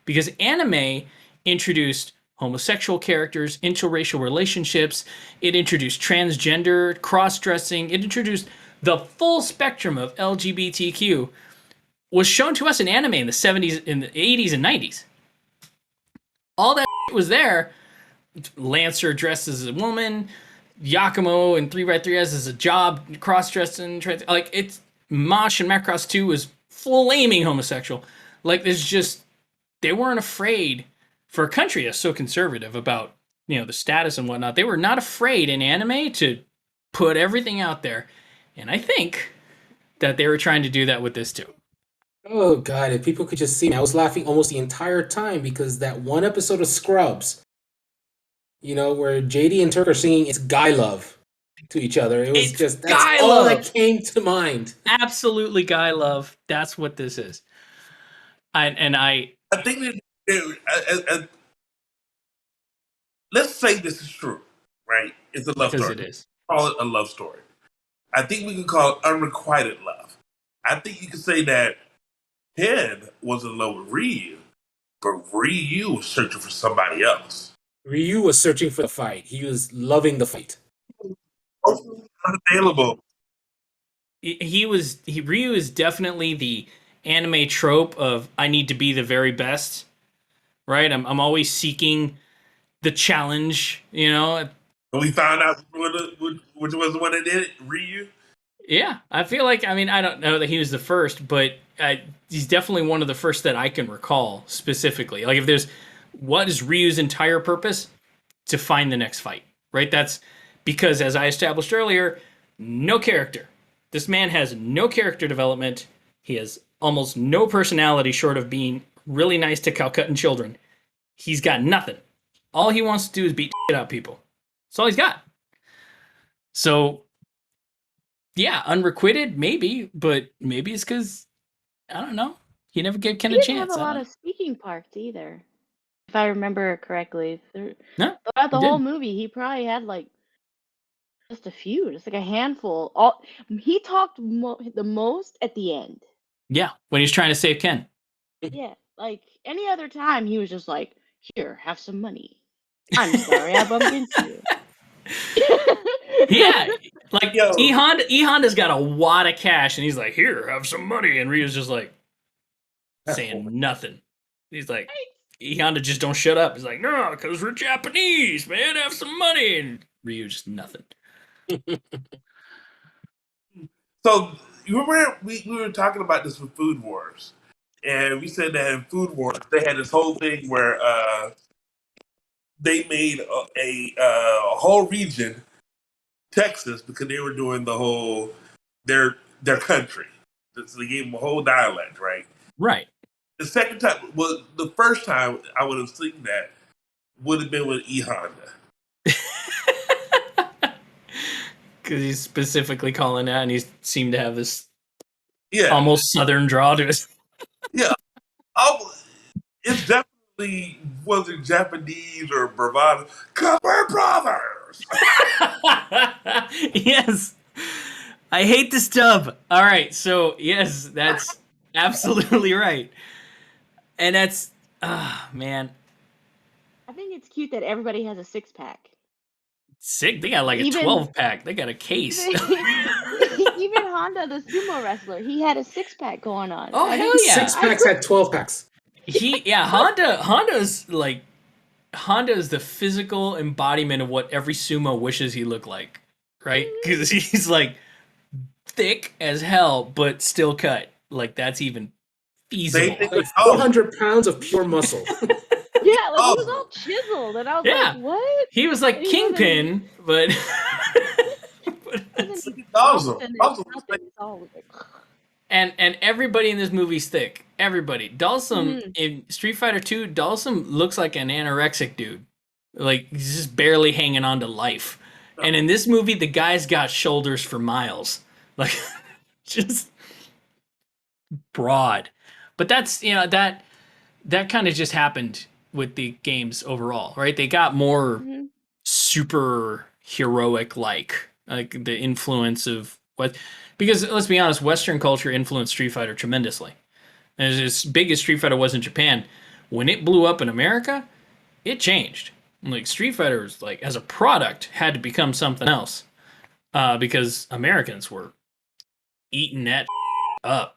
Because anime introduced homosexual characters, interracial relationships, it introduced transgender, cross-dressing, it introduced the full spectrum of LGBTQ, was shown to us in anime in the 70s, in the 80s and 90s. All that was there. Lancer dressed as a woman, Yakumo and 3x3 as a job, cross-dressing, like it's Mosh and Macross 2 was flaming homosexual. Like there's just, they weren't afraid for a country that's so conservative about, the status and whatnot. They were not afraid in anime to put everything out there. And I think that they were trying to do that with this too. Oh God, if people could just see me, I was laughing almost the entire time because that one episode of Scrubs, where JD and Turk are singing "It's Guy Love" to each other. It was that's Guy all love. that came to mind. Absolutely guy love. That's what this is. I think that let's say this is true, right? It's a love story. Because it is. Call it a love story. I think we can call it unrequited love. I think you could say that Ken was in love with Ryu, but Ryu was searching for somebody else. Ryu was searching for the fight. He was loving the fight. Unavailable. Ryu is definitely the anime trope of I need to be the very best, right? I'm always seeking the challenge, And we found out which was the one that did it, Ryu. Yeah, I feel like, I don't know that he was the first, but he's definitely one of the first that I can recall specifically. Like what is Ryu's entire purpose? To find the next fight, right? That's because, as I established earlier, no character. This man has no character development. He has almost no personality short of being really nice to Calcuttan children. He's got nothing. All he wants to do is beat shit out of people. That's all he's got. So, yeah, unrequited, maybe, but maybe it's because, I don't know. He never gave Ken a chance. He didn't have a lot of speaking parts either, if I remember correctly. No, throughout the whole movie, he probably had just a few, just like a handful. He talked the most at the end. Yeah, when he's trying to save Ken. Yeah, like any other time, he was just like, "Here, have some money. I'm sorry I bumped into you." Yeah, like E Honda's got a wad of cash, and he's like, "Here, have some money," and Ryu's just like saying nothing. He's like, E Honda just don't shut up. He's like, "No, because we're Japanese, man. Have some money," and Ryu just nothing. So you remember we were talking about this with Food Wars, and we said that in Food Wars they had this whole thing where they made a whole region, Texas, because they were doing the whole their country. So they gave them a whole dialect, right? Right. The second time, well, the first time I would have seen that would have been with E Honda. Because he's specifically calling that, and he seemed to have this Yeah. almost southern draw to it. Yeah. It definitely wasn't Japanese or bravado. Cause we're brothers. Yes. I hate this dub. All right, so yes, that's absolutely right. And that's, man. I think it's cute that everybody has a 6-pack. Sick. They got like a 12-pack. They got a case. Even Honda, the sumo wrestler, he had a 6-pack going on. Oh, hell yeah. 6-packs had 12-packs. Honda's the physical embodiment of what every sumo wishes he looked like, right? Because he's like thick as hell, but still cut. Like that's even feasible. Like 400 pounds of pure muscle. Yeah, he was all chiseled, and I was like, "What?" He was like Kingpin, but and everybody in this movie's thick. Everybody. Dalsum in Street Fighter 2, Dalsum looks like an anorexic dude. Like he's just barely hanging on to life. And in this movie, the guy's got shoulders for miles. Like just broad. But that's that kind of just happened with the games overall, right? They got more super heroic like like the influence of what, because let's be honest, Western culture influenced Street Fighter tremendously. As big as Street Fighter was in Japan, when it blew up in America, it changed. Like Street Fighters, like as a product, had to become something else because Americans were eating that up.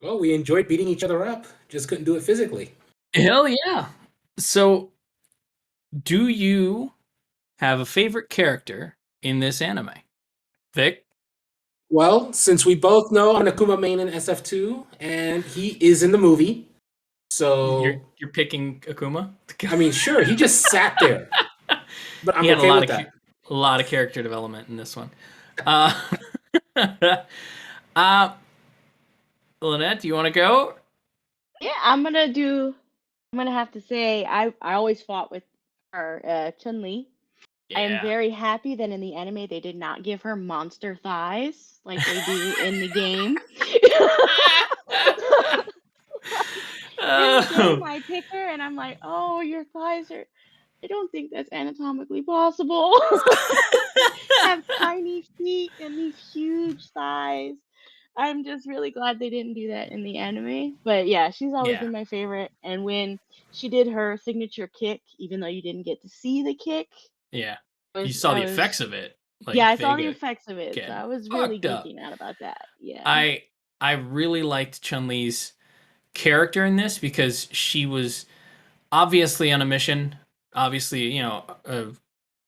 Well, we enjoyed beating each other up, just couldn't do it physically. Hell yeah! So, do you have a favorite character in this anime, Vic? Well, since we both know I'm an Akuma main in SF2, and he is in the movie, so You're picking Akuma. I mean, sure, he just sat there, but I'm He had okay with that. a lot of character development in this one. Uh, uh, Lynette, do you want to go? Yeah, I'm gonna have to say I always fought with her, Chun-Li. I am very happy that in the anime they did not give her monster thighs like they do in the game. In the game, I pick her and I'm like, oh, your thighs are. I don't think that's anatomically possible. Have tiny feet and these huge thighs. I'm just really glad they didn't do that in the anime. But yeah, she's always Yeah. been my favorite. And when she did her signature kick, even though you didn't get to see the kick, Yeah. I You saw I the effects of it. Like yeah, I saw the Vega effects of it, so getting I was really fucked up. geeking out about that. Yeah. I really liked Chun-Li's character in this because she was obviously on a mission, obviously, a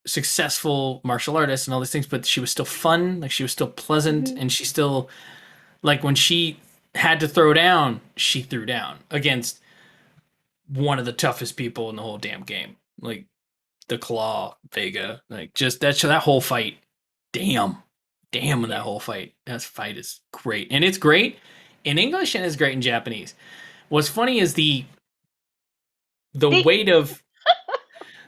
successful martial artist and all these things, but she was still fun, like she was still pleasant, Mhm. and she still, like when she had to throw down, she threw down against one of the toughest people in the whole damn game. Like the Claw, Vega, like just that whole fight. Damn. Damn, that whole fight. That fight is great. And it's great in English and it's great in Japanese. What's funny is the They- weight of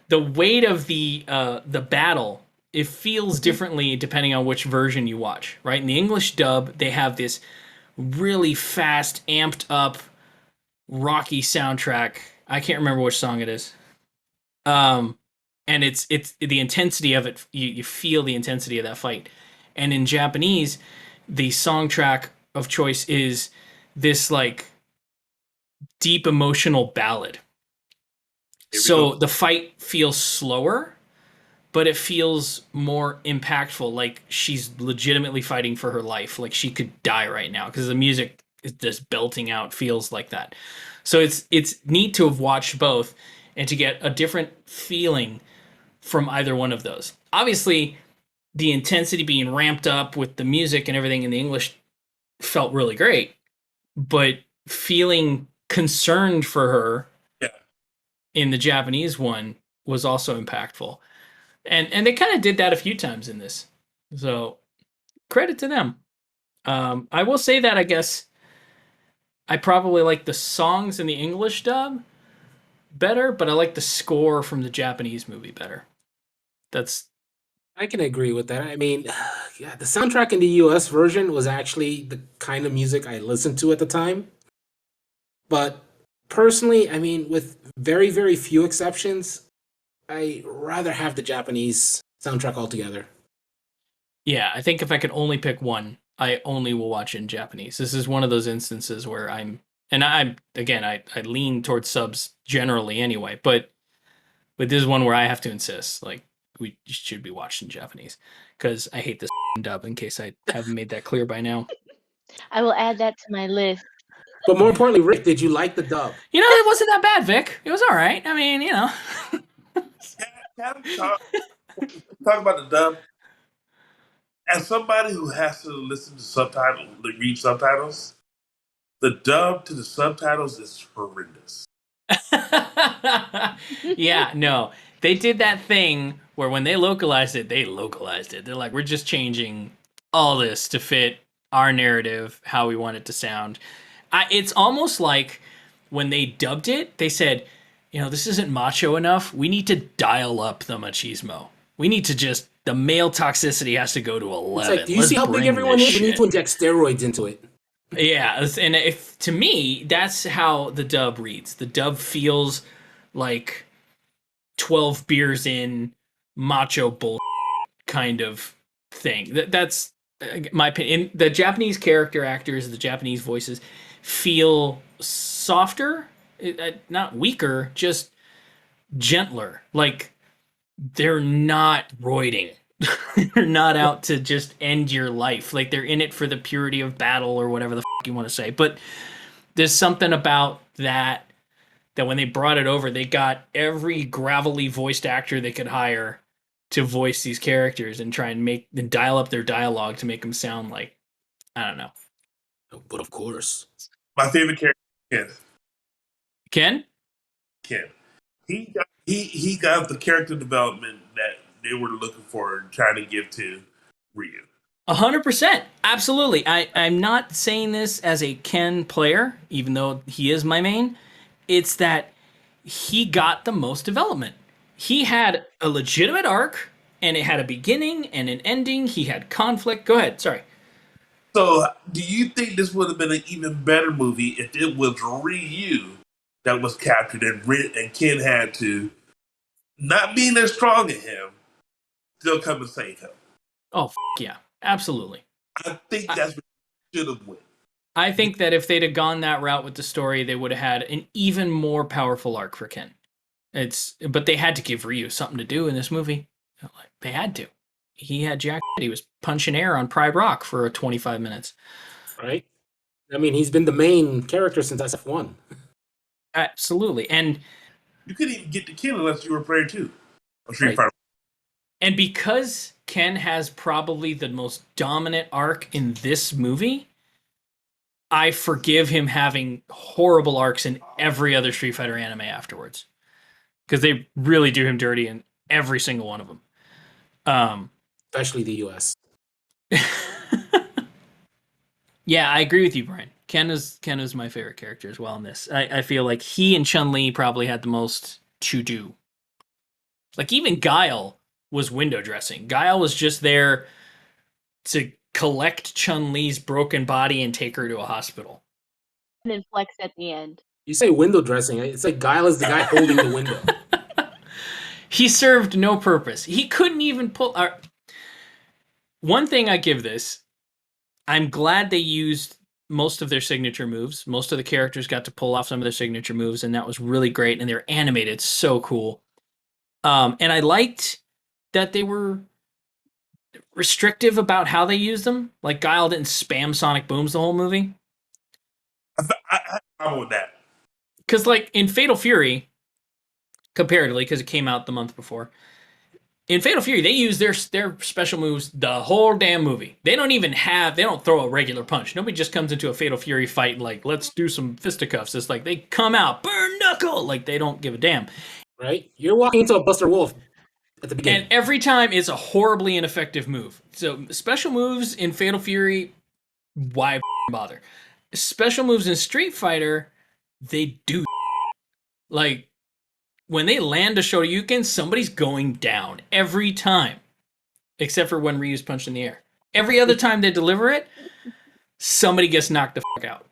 the battle, it feels differently depending on which version you watch, right? In the English dub, they have this really fast, amped up, rocky soundtrack. I can't remember which song it is. And it's the intensity of it. You feel the intensity of that fight. And in Japanese, the song track of choice is this like deep emotional ballad. So the fight feels slower, but it feels more impactful. Like she's legitimately fighting for her life. Like she could die right now because the music is just belting out, feels like that. So it's neat to have watched both and to get a different feeling from either one of those. Obviously, the intensity being ramped up with the music and everything in the English felt really great, but feeling concerned for her in the Japanese one was also impactful. And they kind of did that a few times in this. So credit to them. I will say that I guess I probably like the songs in the English dub better, but I like the score from the Japanese movie better. I can agree with that. I mean, yeah, the soundtrack in the US version was actually the kind of music I listened to at the time. But personally, I mean, with very, very few exceptions, I rather have the Japanese soundtrack altogether. Yeah, I think if I could only pick one, I only will watch it in Japanese. This is one of those instances where I lean towards subs generally anyway, but this is one where I have to insist, like, we should be watched in Japanese because I hate this dub. In case I haven't made that clear by now. I will add that to my list. But more importantly, Rick, did you like the dub? It wasn't that bad, Vic. It was all right. I mean, Talk about the dub. As somebody who has to listen to subtitles, read subtitles, the dub to the subtitles is horrendous. Yeah, no. They did that thing where when they localized it, They're like, we're just changing all this to fit our narrative, how we want it to sound. It's almost like when they dubbed it, they said, this isn't macho enough. We need to dial up the machismo. We need to the male toxicity has to go to 11. It's like, do you see how big everyone is? We need to inject steroids into it. Yeah, and to me, that's how the dub reads. The dub feels like 12 beers in macho bull. kind of thing. That's my opinion. The Japanese character actors, the Japanese voices feel softer, not weaker, just gentler. Like they're not roiding. They're not out to just end your life. Like they're in it for the purity of battle or whatever the you want to say. But there's something about that when they brought it over, they got every gravelly voiced actor they could hire to voice these characters and try and dial up their dialogue to make them sound like, I don't know. But of course, My favorite character, Ken? Ken. He got the character development that they were looking for and trying to give to Ryu. 100%. Absolutely. I'm not saying this as a Ken player, even though he is my main. It's that he got the most development. He had a legitimate arc, and it had a beginning and an ending. He had conflict. Go ahead. Sorry. So, do you think this would have been an even better movie if it was Ryu that was captured and Ken had to, not being as strong as him, still come and save him? Oh, yeah. Absolutely. I think that's what should have went. I think that if they'd have gone that route with the story, they would have had an even more powerful arc for Ken. But they had to give Ryu something to do in this movie. They had to. He had jack. He was punching air on Pride Rock for 25 minutes. Right? I mean, he's been the main character since SF1. Absolutely. And you couldn't even get to Ken unless you were Player 2. Right. And because Ken has probably the most dominant arc in this movie, I forgive him having horrible arcs in every other Street Fighter anime afterwards. Because they really do him dirty in every single one of them. Especially the US. Yeah, I agree with you, Brian. Ken is my favorite character as well in this. I feel like he and Chun-Li probably had the most to do. Like even Guile was window dressing. Guile was just there to collect Chun-Li's broken body and take her to a hospital. And then flex at the end. You say window dressing, it's like Guile is the guy holding the window. He served no purpose. He couldn't even pull... One thing I give this, I'm glad they used most of their signature moves. Most of the characters got to pull off some of their signature moves, and that was really great, and they're animated so cool. And I liked that they were restrictive about how they used them. Like Guile didn't spam sonic booms the whole movie. I problem with that. Because like in Fatal Fury, comparatively, because it came out the month before, in Fatal Fury, they use their special moves the whole damn movie. They don't throw a regular punch. Nobody just comes into a Fatal Fury fight and like, let's do some fisticuffs. It's like they come out, burn knuckle, like they don't give a damn. Right? You're walking into a Buster Wolf at the beginning. And every time it's a horribly ineffective move. So special moves in Fatal Fury, why bother? Special moves in Street Fighter, they do. Like, when they land a Shoryuken, somebody's going down every time. Except for when Ryu's punched in the air. Every other time they deliver it, somebody gets knocked the fuck out.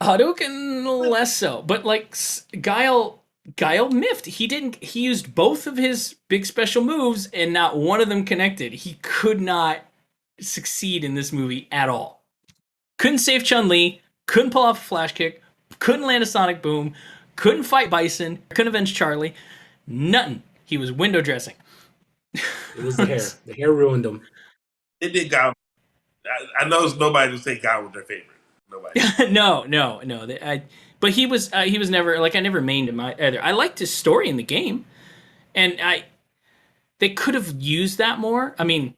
Hadouken, less so. But like, Guile miffed. He used both of his big special moves and not one of them connected. He could not succeed in this movie at all. Couldn't save Chun-Li, couldn't pull off a flash kick, couldn't land a sonic boom, couldn't fight Bison, couldn't avenge Charlie. Nothing. He was window dressing. It was the hair. The hair ruined him. It did Guile. I know it's nobody to say Guile was their favorite. Nobody. No. But he was never, like, I never mained him either. I liked his story in the game. And they could have used that more. I mean,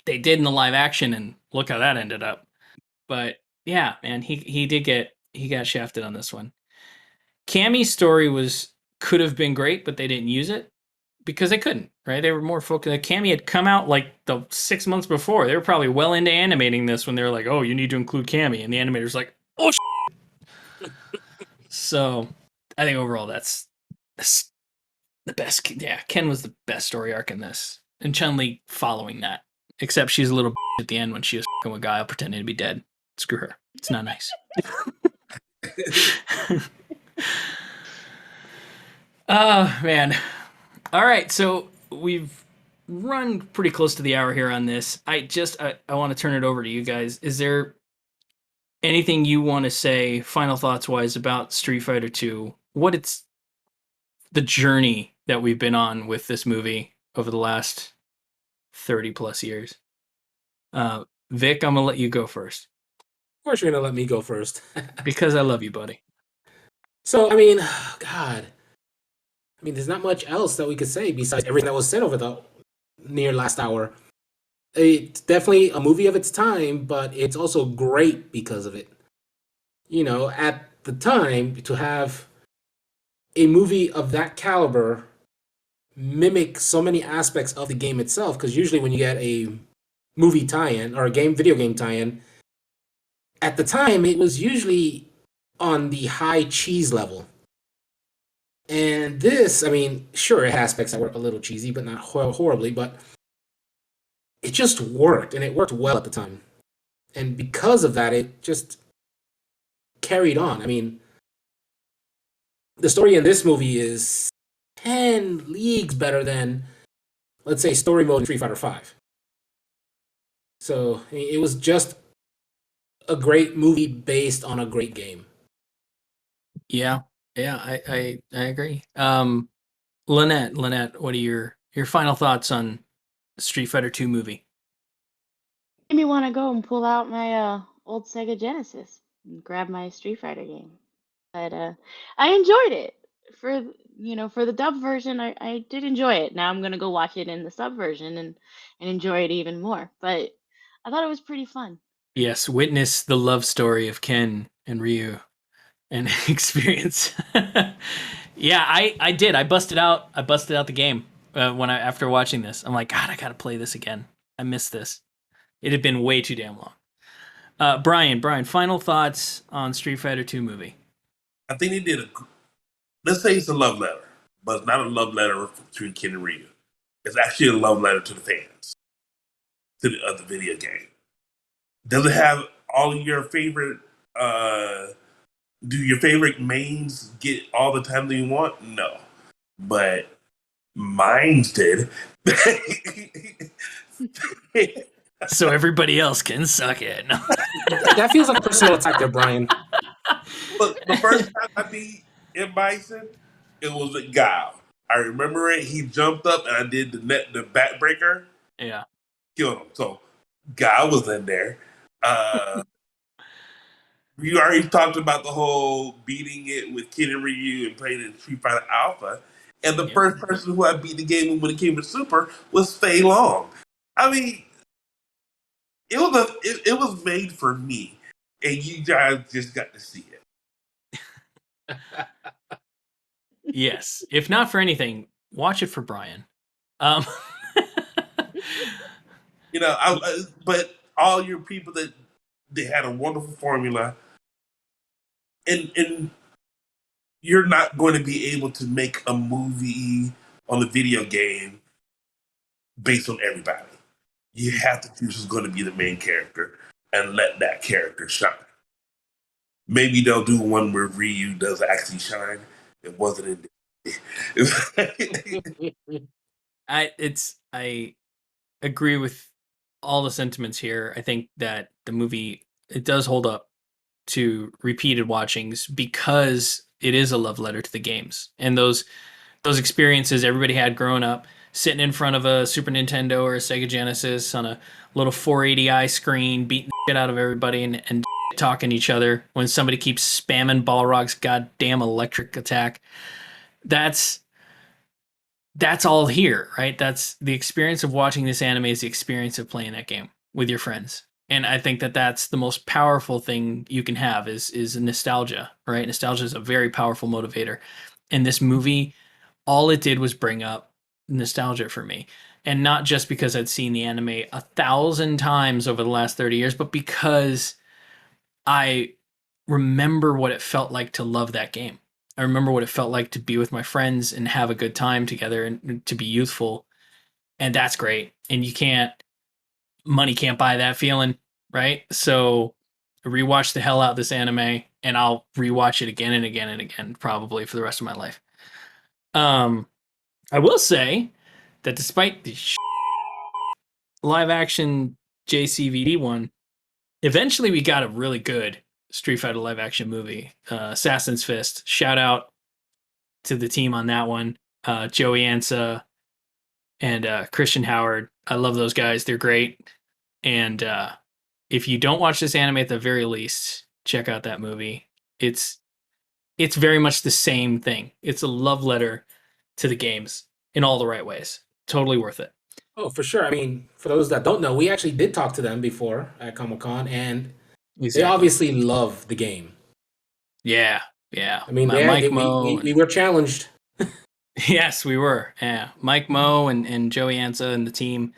they did in the live action, and look how that ended up. But yeah, man, he got shafted on this one. Cammy's story could have been great, but they didn't use it because they couldn't, right? They were more focused. Like, Cammy had come out like the 6 months before. They were probably well into animating this when they were like, "Oh, you need to include Cammy," and the animator's like, "Oh." So, I think overall that's the best. Yeah, Ken was the best story arc in this, and Chun-Li following that. Except she's a little at the end when she was fucking with Guile pretending to be dead. Screw her. It's not nice. Oh, man. All right, so we've run pretty close to the hour here on this. I want to turn it over to you guys. Is there anything you want to say, final thoughts wise, about Street Fighter 2? What it's the journey that we've been on with this movie over the last 30 plus years. Vic, I'm gonna let you go first. Of course, you're gonna let me go first. Because I love you, buddy. So, I mean, God, I mean, there's not much else that we could say besides everything that was said over the near last hour. It's definitely a movie of its time, but it's also great because of it. You know, at the time, to have a movie of that caliber mimic so many aspects of the game itself, because usually when you get a movie tie-in or a video game tie-in, at the time it was usually on the high cheese level. And this, I mean, sure, it had aspects that were a little cheesy, but not horribly, but it just worked, and it worked well at the time. And because of that, it just carried on. I mean, the story in this movie is 10 leagues better than, let's say, story mode in Street Fighter V. So it was just a great movie based on a great game. Yeah, I agree. Lynette, what are your final thoughts on Street Fighter 2 movie? Made me want to go and pull out my old Sega Genesis and grab my Street Fighter game. But I enjoyed it. For the dub version, I did enjoy it. Now I'm gonna go watch it in the sub version and enjoy it even more. But I thought it was pretty fun. Yes, witness the love story of Ken and Ryu and experience. Yeah, I did. I busted out the game after watching this. I'm like, God, I gotta play this again. I missed this. It had been way too damn long. Brian, final thoughts on Street Fighter 2 movie? I think they did let's say it's a love letter, but it's not a love letter between Ken and Ryu. It's actually a love letter to the fans of the video game. Does it have all of your favorite? Do your favorite mains get all the time that you want? No, but mine did. So everybody else can suck it. No. That feels like a personal attack there, Brian. But the first time I beat M. Bison, it was with Guile. I remember it. He jumped up and I did the backbreaker. Yeah. Killed him. So Guile was in there. We already talked about the whole beating it with Kid and Ryu and playing in Street Fighter Alpha. And the first person who I beat the game when it came to Super was Fei Long. I mean, it was made for me, and you guys just got to see it. Yes. If not for anything, watch it for Brian. But all your people that they had a wonderful formula, and you're not going to be able to make a movie on the video game based on everybody. You have to choose who's going to be the main character and let that character shine. Maybe they'll do one where Ryu does actually shine. It wasn't in. I agree with all the sentiments here. I think that the movie, it does hold up to repeated watchings because it is a love letter to the games and those experiences everybody had growing up, sitting in front of a Super Nintendo or a Sega Genesis on a little 480i screen, beating the shit out of everybody and talking to each other when somebody keeps spamming Balrog's goddamn electric attack. That's all here, right? That's the experience of watching this anime, is the experience of playing that game with your friends. And I think that that's the most powerful thing you can have is nostalgia, right? Nostalgia is a very powerful motivator. And this movie, all it did was bring up nostalgia for me. And not just because I'd seen the anime 1,000 times over the last 30 years, but because I remember what it felt like to love that game. I remember what it felt like to be with my friends and have a good time together and to be youthful. And that's great. And money can't buy that feeling, right? So I rewatch the hell out of this anime and I'll rewatch it again and again and again, probably for the rest of my life. I will say that despite the live action JCVD one, eventually we got a really good Street Fighter live action movie, Assassin's Fist. Shout out to the team on that one, Joey Ansa and Christian Howard. I love those guys. They're great. And if you don't watch this anime at the very least, check out that movie. It's very much the same thing. It's a love letter to the games in all the right ways. Totally worth it. Oh, for sure. I mean, for those that don't know, we actually did talk to them before at Comic-Con, and they obviously love the game. Yeah. I mean, Mike Mo. We were challenged. Yes, we were. Yeah. Mike Mo and Joey Ansa and the team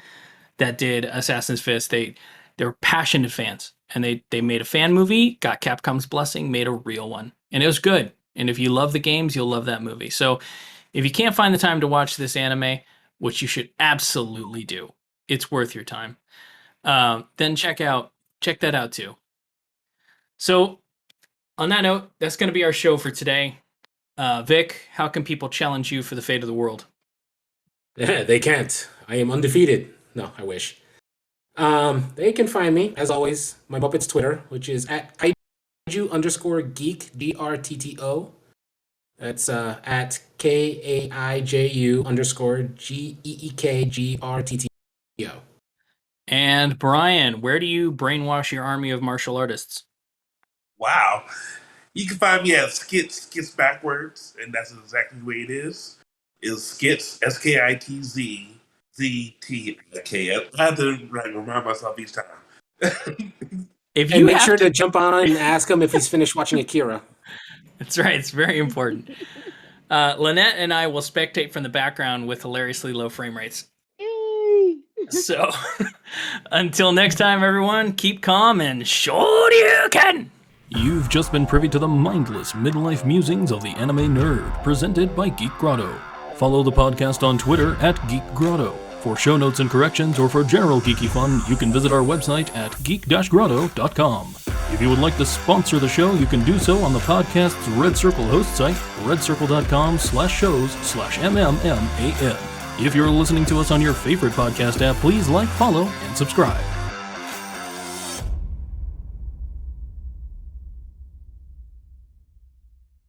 that did Assassin's Fist, they were passionate fans. And they made a fan movie, got Capcom's blessing, made a real one. And it was good. And if you love the games, you'll love that movie. So if you can't find the time to watch this anime, which you should absolutely do, it's worth your time, then check that out too. So on that note, that's going to be our show for today. Vic, how can people challenge you for the fate of the world? Yeah, they can't. I am undefeated. No, I wish. They can find me, as always, my Muppets Twitter, which is at kaiju_geek, GRTTO. That's at KAIJU_GEEKGRTTO. And Brian, where do you brainwash your army of martial artists? Wow. You can find me at Skits backwards, and that's exactly the way it is. Is Skits, SKITZ. ZTK. I have to remind myself each time. And make sure to jump on and ask him if he's finished watching Akira. That's right. It's very important. Lynette and I will spectate from the background with hilariously low frame rates. Yay! So, until next time, everyone, keep calm and shoryuken! You've just been privy to the mindless midlife musings of the anime nerd, presented by Geek Grotto. Follow the podcast on Twitter at Geek Grotto. For show notes and corrections, or for general geeky fun, you can visit our website at geek-grotto.com. If you would like to sponsor the show, you can do so on the podcast's Red Circle host site, redcircle.com/shows/MMMAN. If you're listening to us on your favorite podcast app, please like, follow, and subscribe.